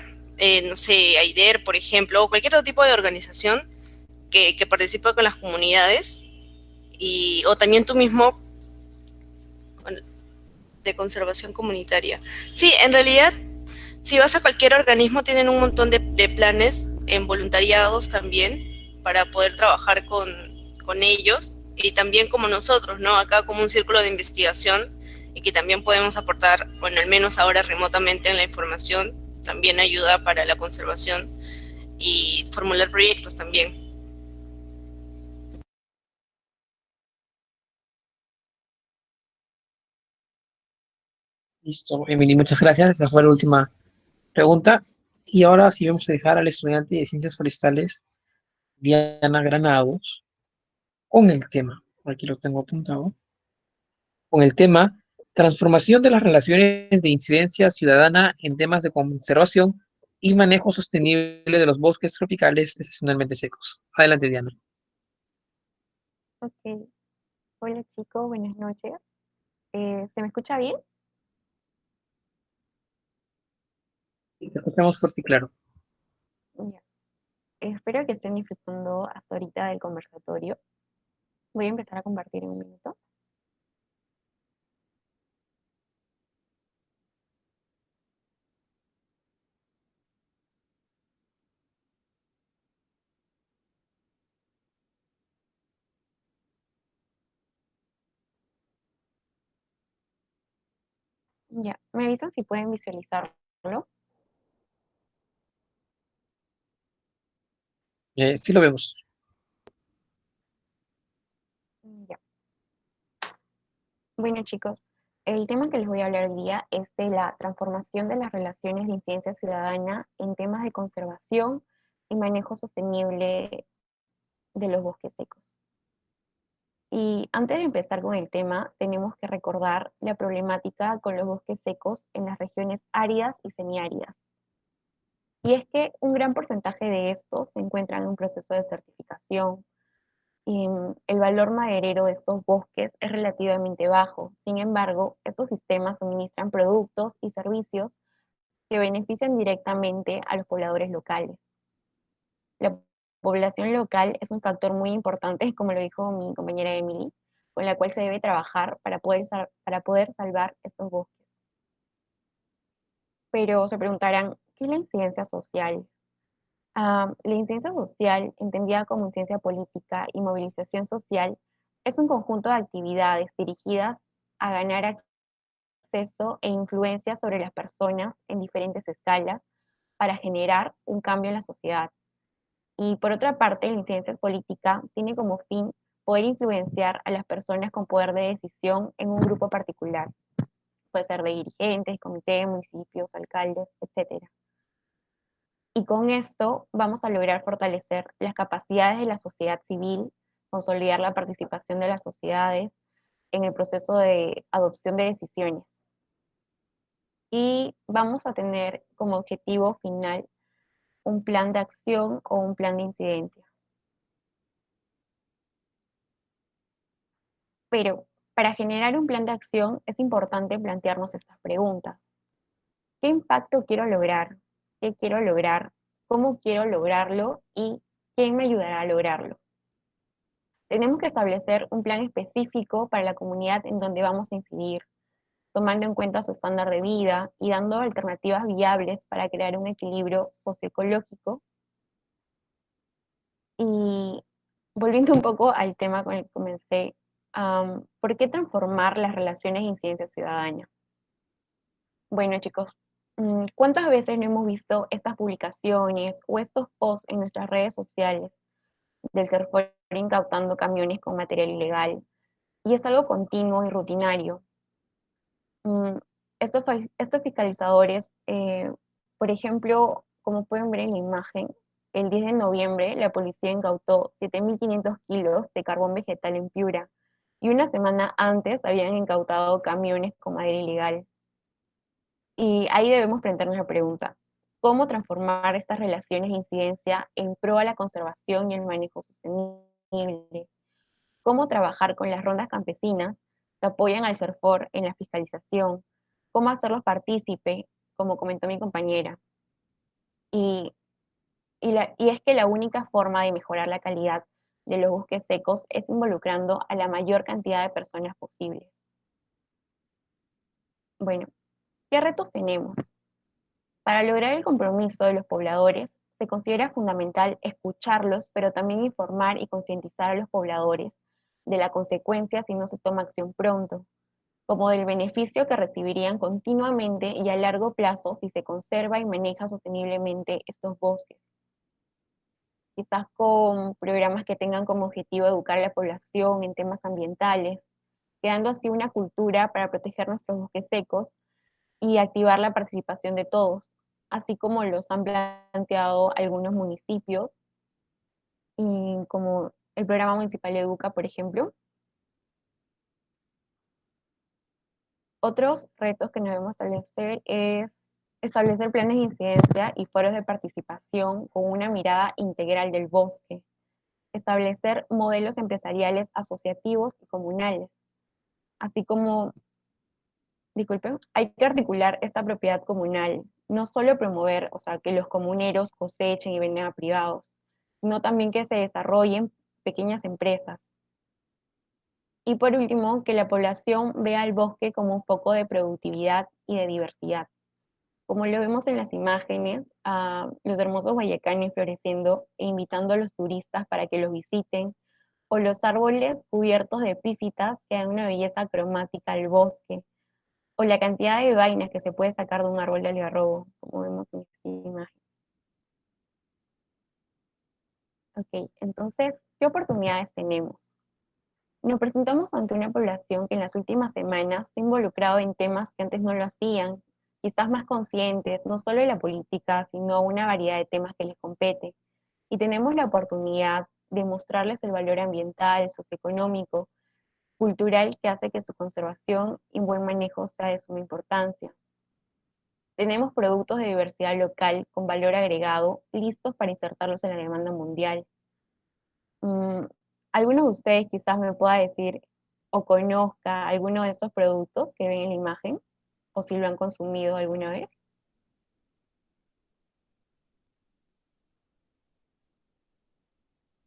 no sé, AIDER, por ejemplo, o cualquier otro tipo de organización que participa con las comunidades, o también tú mismo de conservación comunitaria. Sí, en realidad, si vas a cualquier organismo, tienen un montón de planes en voluntariados también para poder trabajar con ellos y también como nosotros, ¿no? Acá como un círculo de investigación y que también podemos aportar, bueno, al menos ahora remotamente en la información, también ayuda para la conservación y formular proyectos también. Listo, Emily, muchas gracias. Esa fue la última pregunta. Y ahora sí vamos a dejar al estudiante de Ciencias Forestales, Diana Granados, con el tema, aquí lo tengo apuntado, con el tema transformación de las relaciones de incidencia ciudadana en temas de conservación y manejo sostenible de los bosques tropicales estacionalmente secos. Adelante, Diana. Ok. Hola chicos, buenas noches. ¿Se me escucha bien? Te escuchamos fuerte y claro. Ya. Espero que estén disfrutando hasta ahorita del conversatorio. Voy a empezar a compartir en un minuto. Ya, me avisan si pueden visualizarlo. Sí lo vemos. Ya. Bueno chicos, el tema que les voy a hablar hoy día es de la transformación de las relaciones de incidencia ciudadana en temas de conservación y manejo sostenible de los bosques secos. Y antes de empezar con el tema, tenemos que recordar la problemática con los bosques secos en las regiones áridas y semiáridas. Y es que un gran porcentaje de estos se encuentran en un proceso de certificación. Y el valor maderero de estos bosques es relativamente bajo. Sin embargo, estos sistemas suministran productos y servicios que benefician directamente a los pobladores locales. La población local es un factor muy importante, como lo dijo mi compañera Emily, con la cual se debe trabajar para poder salvar estos bosques. Pero se preguntarán, ¿qué es la incidencia social? La incidencia social, entendida como incidencia política y movilización social, es un conjunto de actividades dirigidas a ganar acceso e influencia sobre las personas en diferentes escalas para generar un cambio en la sociedad. Y por otra parte, la incidencia política tiene como fin poder influenciar a las personas con poder de decisión en un grupo particular. Puede ser de dirigentes, comités, municipios, alcaldes, etc. Y con esto vamos a lograr fortalecer las capacidades de la sociedad civil, consolidar la participación de las sociedades en el proceso de adopción de decisiones. Y vamos a tener como objetivo final un plan de acción o un plan de incidencia. Pero para generar un plan de acción es importante plantearnos estas preguntas. ¿Qué impacto quiero lograr? ¿Qué quiero lograr? ¿Cómo quiero lograrlo? ¿Y quién me ayudará a lograrlo? Tenemos que establecer un plan específico para la comunidad en donde vamos a incidir, tomando en cuenta su estándar de vida y dando alternativas viables para crear un equilibrio socioecológico. Y volviendo un poco al tema con el que comencé, ¿por qué transformar las relaciones de incidencia ciudadana? Bueno, chicos, ¿cuántas veces no hemos visto estas publicaciones o estos posts en nuestras redes sociales del Serfor incautando camiones con material ilegal? Y es algo continuo y rutinario. Mm, estos fiscalizadores, por ejemplo, como pueden ver en la imagen, el 10 de noviembre la policía incautó 7.500 kilos de carbón vegetal en Piura y una semana antes habían incautado camiones con madera ilegal. Y ahí debemos plantearnos la pregunta, ¿cómo transformar estas relaciones de incidencia en pro a la conservación y el manejo sostenible? ¿Cómo trabajar con las rondas campesinas que apoyan al CERFOR en la fiscalización? ¿Cómo hacerlos partícipe, como comentó mi compañera? Y, y es que la única forma de mejorar la calidad de los bosques secos es involucrando a la mayor cantidad de personas posibles. Bueno, ¿qué retos tenemos? Para lograr el compromiso de los pobladores, se considera fundamental escucharlos, pero también informar y concientizar a los pobladores de la consecuencia si no se toma acción pronto, como del beneficio que recibirían continuamente y a largo plazo si se conserva y maneja sosteniblemente estos bosques. Quizás con programas que tengan como objetivo educar a la población en temas ambientales, creando así una cultura para proteger nuestros bosques secos y activar la participación de todos, así como los han planteado algunos municipios, y como el programa municipal Educa, por ejemplo. Otros retos que debemos establecer es establecer planes de incidencia y foros de participación con una mirada integral del bosque, establecer modelos empresariales asociativos y comunales, así como, disculpen, hay que articular esta propiedad comunal, no solo promover, o sea, que los comuneros cosechen y vendan a privados, sino también que se desarrollen pequeñas empresas. Y por último, que la población vea el bosque como un foco de productividad y de diversidad. Como lo vemos en las imágenes, a los hermosos guayacanes floreciendo e invitando a los turistas para que los visiten, o los árboles cubiertos de epífitas que dan una belleza cromática al bosque, o la cantidad de vainas que se puede sacar de un árbol de algarrobo, como vemos en esta imagen. Ok, entonces, ¿qué oportunidades tenemos? Nos presentamos ante una población que en las últimas semanas se ha involucrado en temas que antes no lo hacían, quizás más conscientes, no solo de la política, sino una variedad de temas que les compete. Y tenemos la oportunidad de mostrarles el valor ambiental, socioeconómico, cultural que hace que su conservación y buen manejo sea de suma importancia. Tenemos productos de diversidad local con valor agregado listos para insertarlos en la demanda mundial. Mm, ¿Alguno de ustedes quizás me pueda decir o conozca alguno de estos productos que ven en la imagen? ¿O si lo han consumido alguna vez?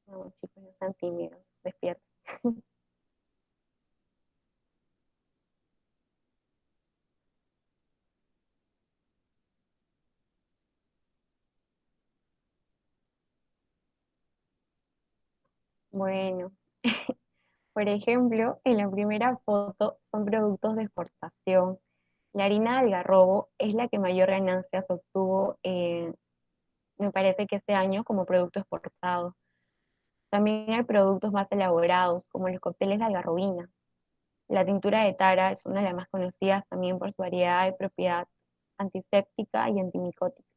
No, chicos, no sean tímidos, despierten. Bueno, por ejemplo, en la primera foto son productos de exportación La harina de algarrobo es la que mayor ganancias obtuvo, me parece que este año, como producto exportado. También hay productos más elaborados, como los cócteles de algarrobina. La tintura de tara es una de las más conocidas también por su variedad de propiedad antiséptica y antimicótica.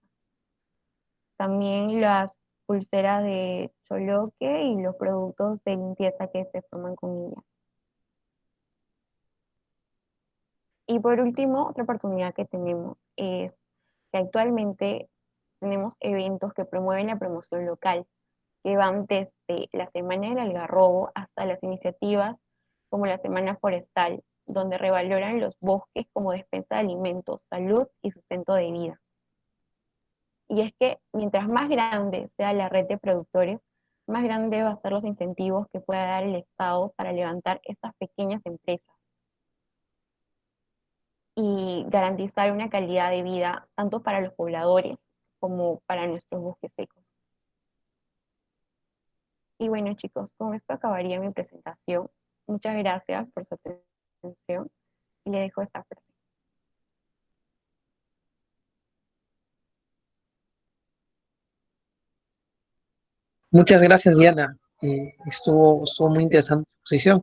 También las pulseras de choloque y los productos de limpieza que se forman con ella. Y por último, otra oportunidad que tenemos es que actualmente tenemos eventos que promueven la promoción local, que van desde la Semana del Algarrobo hasta las iniciativas como la Semana Forestal, donde revaloran los bosques como despensa de alimentos, salud y sustento de vida. Y es que mientras más grande sea la red de productores, más grande va a ser los incentivos que pueda dar el Estado para levantar estas pequeñas empresas y garantizar una calidad de vida tanto para los pobladores como para nuestros bosques secos. Y bueno, chicos, con esto acabaría mi presentación. Muchas gracias por su atención y le dejo esta frase. Muchas gracias, Diana. Estuvo muy interesante tu exposición.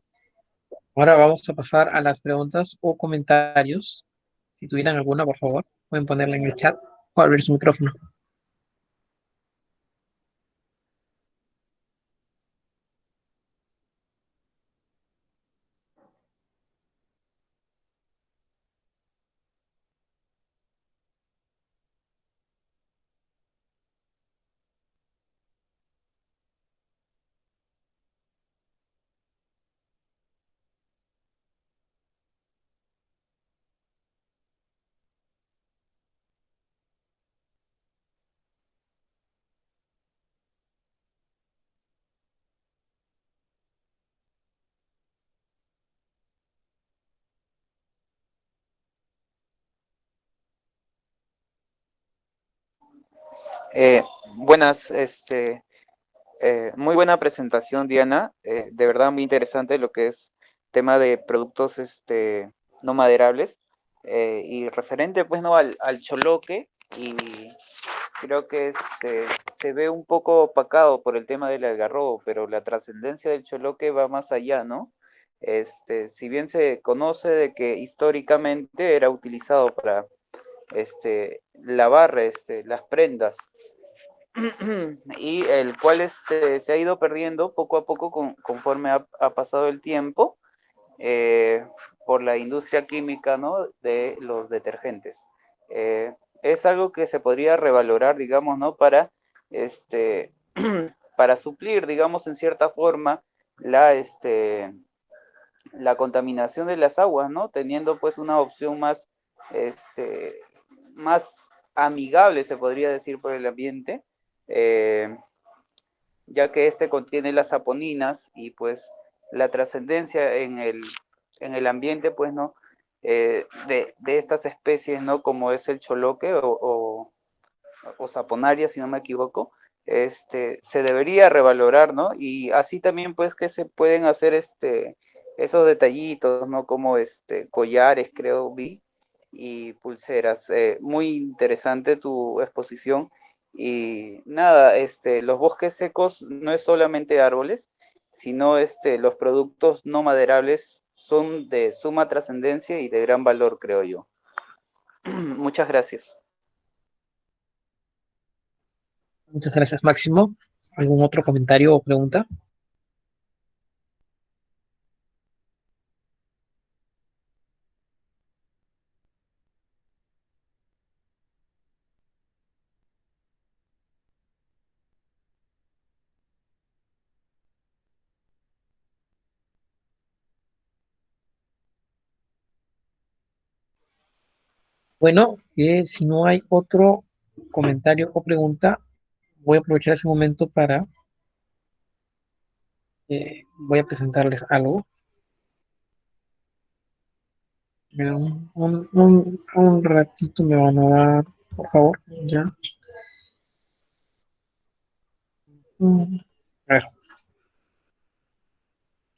Ahora vamos a pasar a las preguntas o comentarios. Si tuvieran alguna, por favor, pueden ponerla en el chat o abrir su micrófono. Buenas, muy buena presentación, Diana. De verdad muy interesante lo que es tema de productos no maderables. Y referente pues no al choloque, y creo que se ve un poco opacado por el tema del algarrobo, pero la trascendencia del choloque va más allá, ¿no? Si bien se conoce de que históricamente era utilizado para lavar las prendas, y el cual se ha ido perdiendo poco a poco conforme ha pasado el tiempo, por la industria química, ¿no?, de los detergentes. Es algo que se podría revalorar, digamos, ¿no?, para suplir, digamos, en cierta forma, la contaminación de las aguas, ¿no?, teniendo pues una opción más amigable, se podría decir, por el ambiente, ya que contiene las saponinas y pues la trascendencia en el ambiente, pues, ¿no?, de estas especies, ¿no?, como es el choloque o saponaria, si no me equivoco, se debería revalorar, ¿no? Y así también, pues, que se pueden hacer esos detallitos, ¿no? Como collares, creo, vi, y pulseras. Muy interesante tu exposición. Y nada, los bosques secos no es solamente árboles, sino los productos no maderables son de suma trascendencia y de gran valor, creo yo. Muchas gracias. Muchas gracias, Máximo. ¿Algún otro comentario o pregunta? Bueno, si no hay otro comentario o pregunta, voy a aprovechar ese momento para voy a presentarles algo. Un ratito me van a dar, por favor, ya. A ver,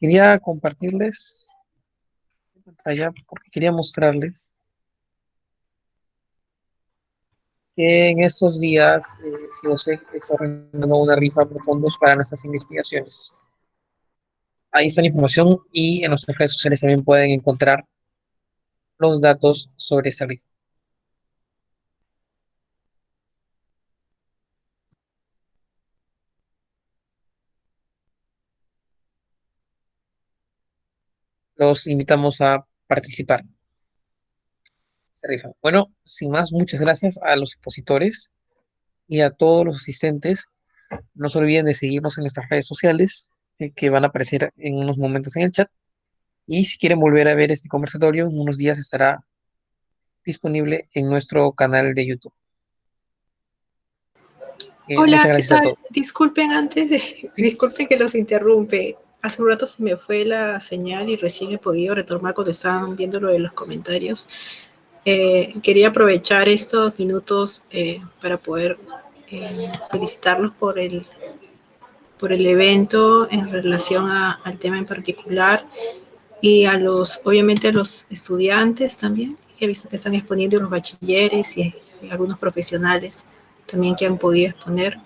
quería compartirles pantalla porque quería mostrarles que en estos días CIOSEC está organizando una rifa de fondos para nuestras investigaciones. Ahí está la información y en nuestras redes sociales también pueden encontrar los datos sobre esta rifa. Los invitamos a participar en esta rifa. Bueno, sin más, muchas gracias a los expositores y a todos los asistentes. No se olviden de seguirnos en nuestras redes sociales, que van a aparecer en unos momentos en el chat. Y si quieren volver a ver este conversatorio, en unos días estará disponible en nuestro canal de YouTube. Hola, Muchas ¿qué gracias a tal? todos. Disculpen disculpen que los interrumpe. Hace un rato se me fue la señal y recién he podido retomar cuando estaban viendo lo de los comentarios. Quería aprovechar estos minutos para poder felicitarlos por el evento en relación al tema en particular y obviamente a los estudiantes también, que he visto que están exponiendo, los bachilleres y algunos profesionales también que han podido exponer.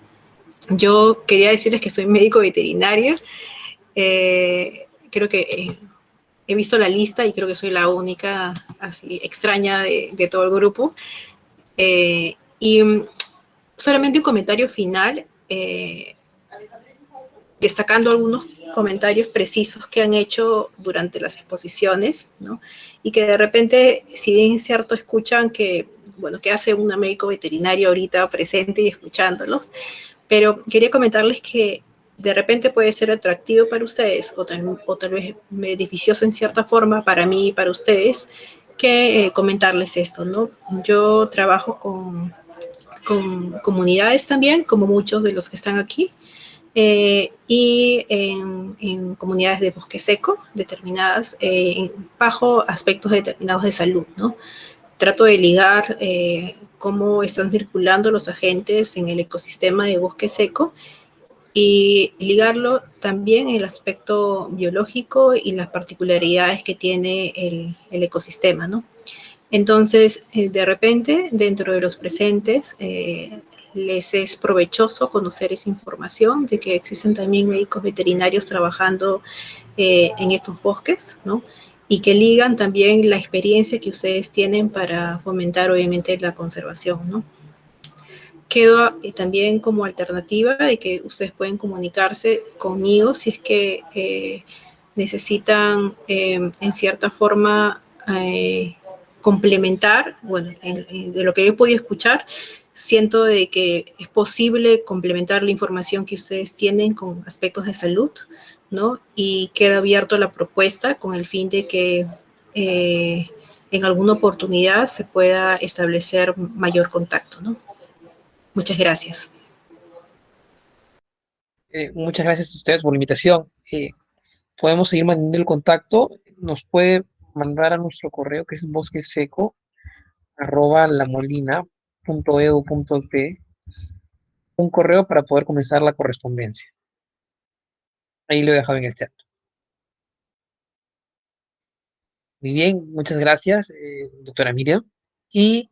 Yo quería decirles que soy médico veterinario. Creo que he visto la lista y creo que soy la única así extraña de todo el grupo. Y solamente un comentario final, destacando algunos comentarios precisos que han hecho durante las exposiciones, ¿no? Y que de repente, si bien es cierto, escuchan que, bueno, que hace una médico veterinario ahorita presente y escuchándolos, pero quería comentarles que de repente puede ser atractivo para ustedes o tal vez beneficioso en cierta forma para mí y para ustedes que comentarles esto, ¿no? Yo trabajo con comunidades también, como muchos de los que están aquí, y en comunidades de bosque seco determinadas, bajo aspectos determinados de salud, ¿no? Trato de ligar cómo están circulando los agentes en el ecosistema de bosque seco y ligarlo también en el aspecto biológico y las particularidades que tiene el ecosistema, ¿no? Entonces, de repente, dentro de los presentes, les es provechoso conocer esa información de que existen también médicos veterinarios trabajando en estos bosques, ¿no? Y que ligan también la experiencia que ustedes tienen para fomentar, obviamente, la conservación, ¿no? Quedo también como alternativa de que ustedes pueden comunicarse conmigo si es que necesitan, en cierta forma, complementar, bueno, de lo que yo he podido escuchar, siento de que es posible complementar la información que ustedes tienen con aspectos de salud, ¿no? Y queda abierto la propuesta con el fin de que en alguna oportunidad se pueda establecer mayor contacto, ¿no? Muchas gracias. Muchas gracias a ustedes por la invitación. Podemos seguir manteniendo el contacto. Nos puede mandar a nuestro correo, que es bosqueseco@lamolina.edu.p, un correo para poder comenzar la correspondencia. Ahí lo he dejado en el chat. Muy bien, muchas gracias, doctora Miriam. Y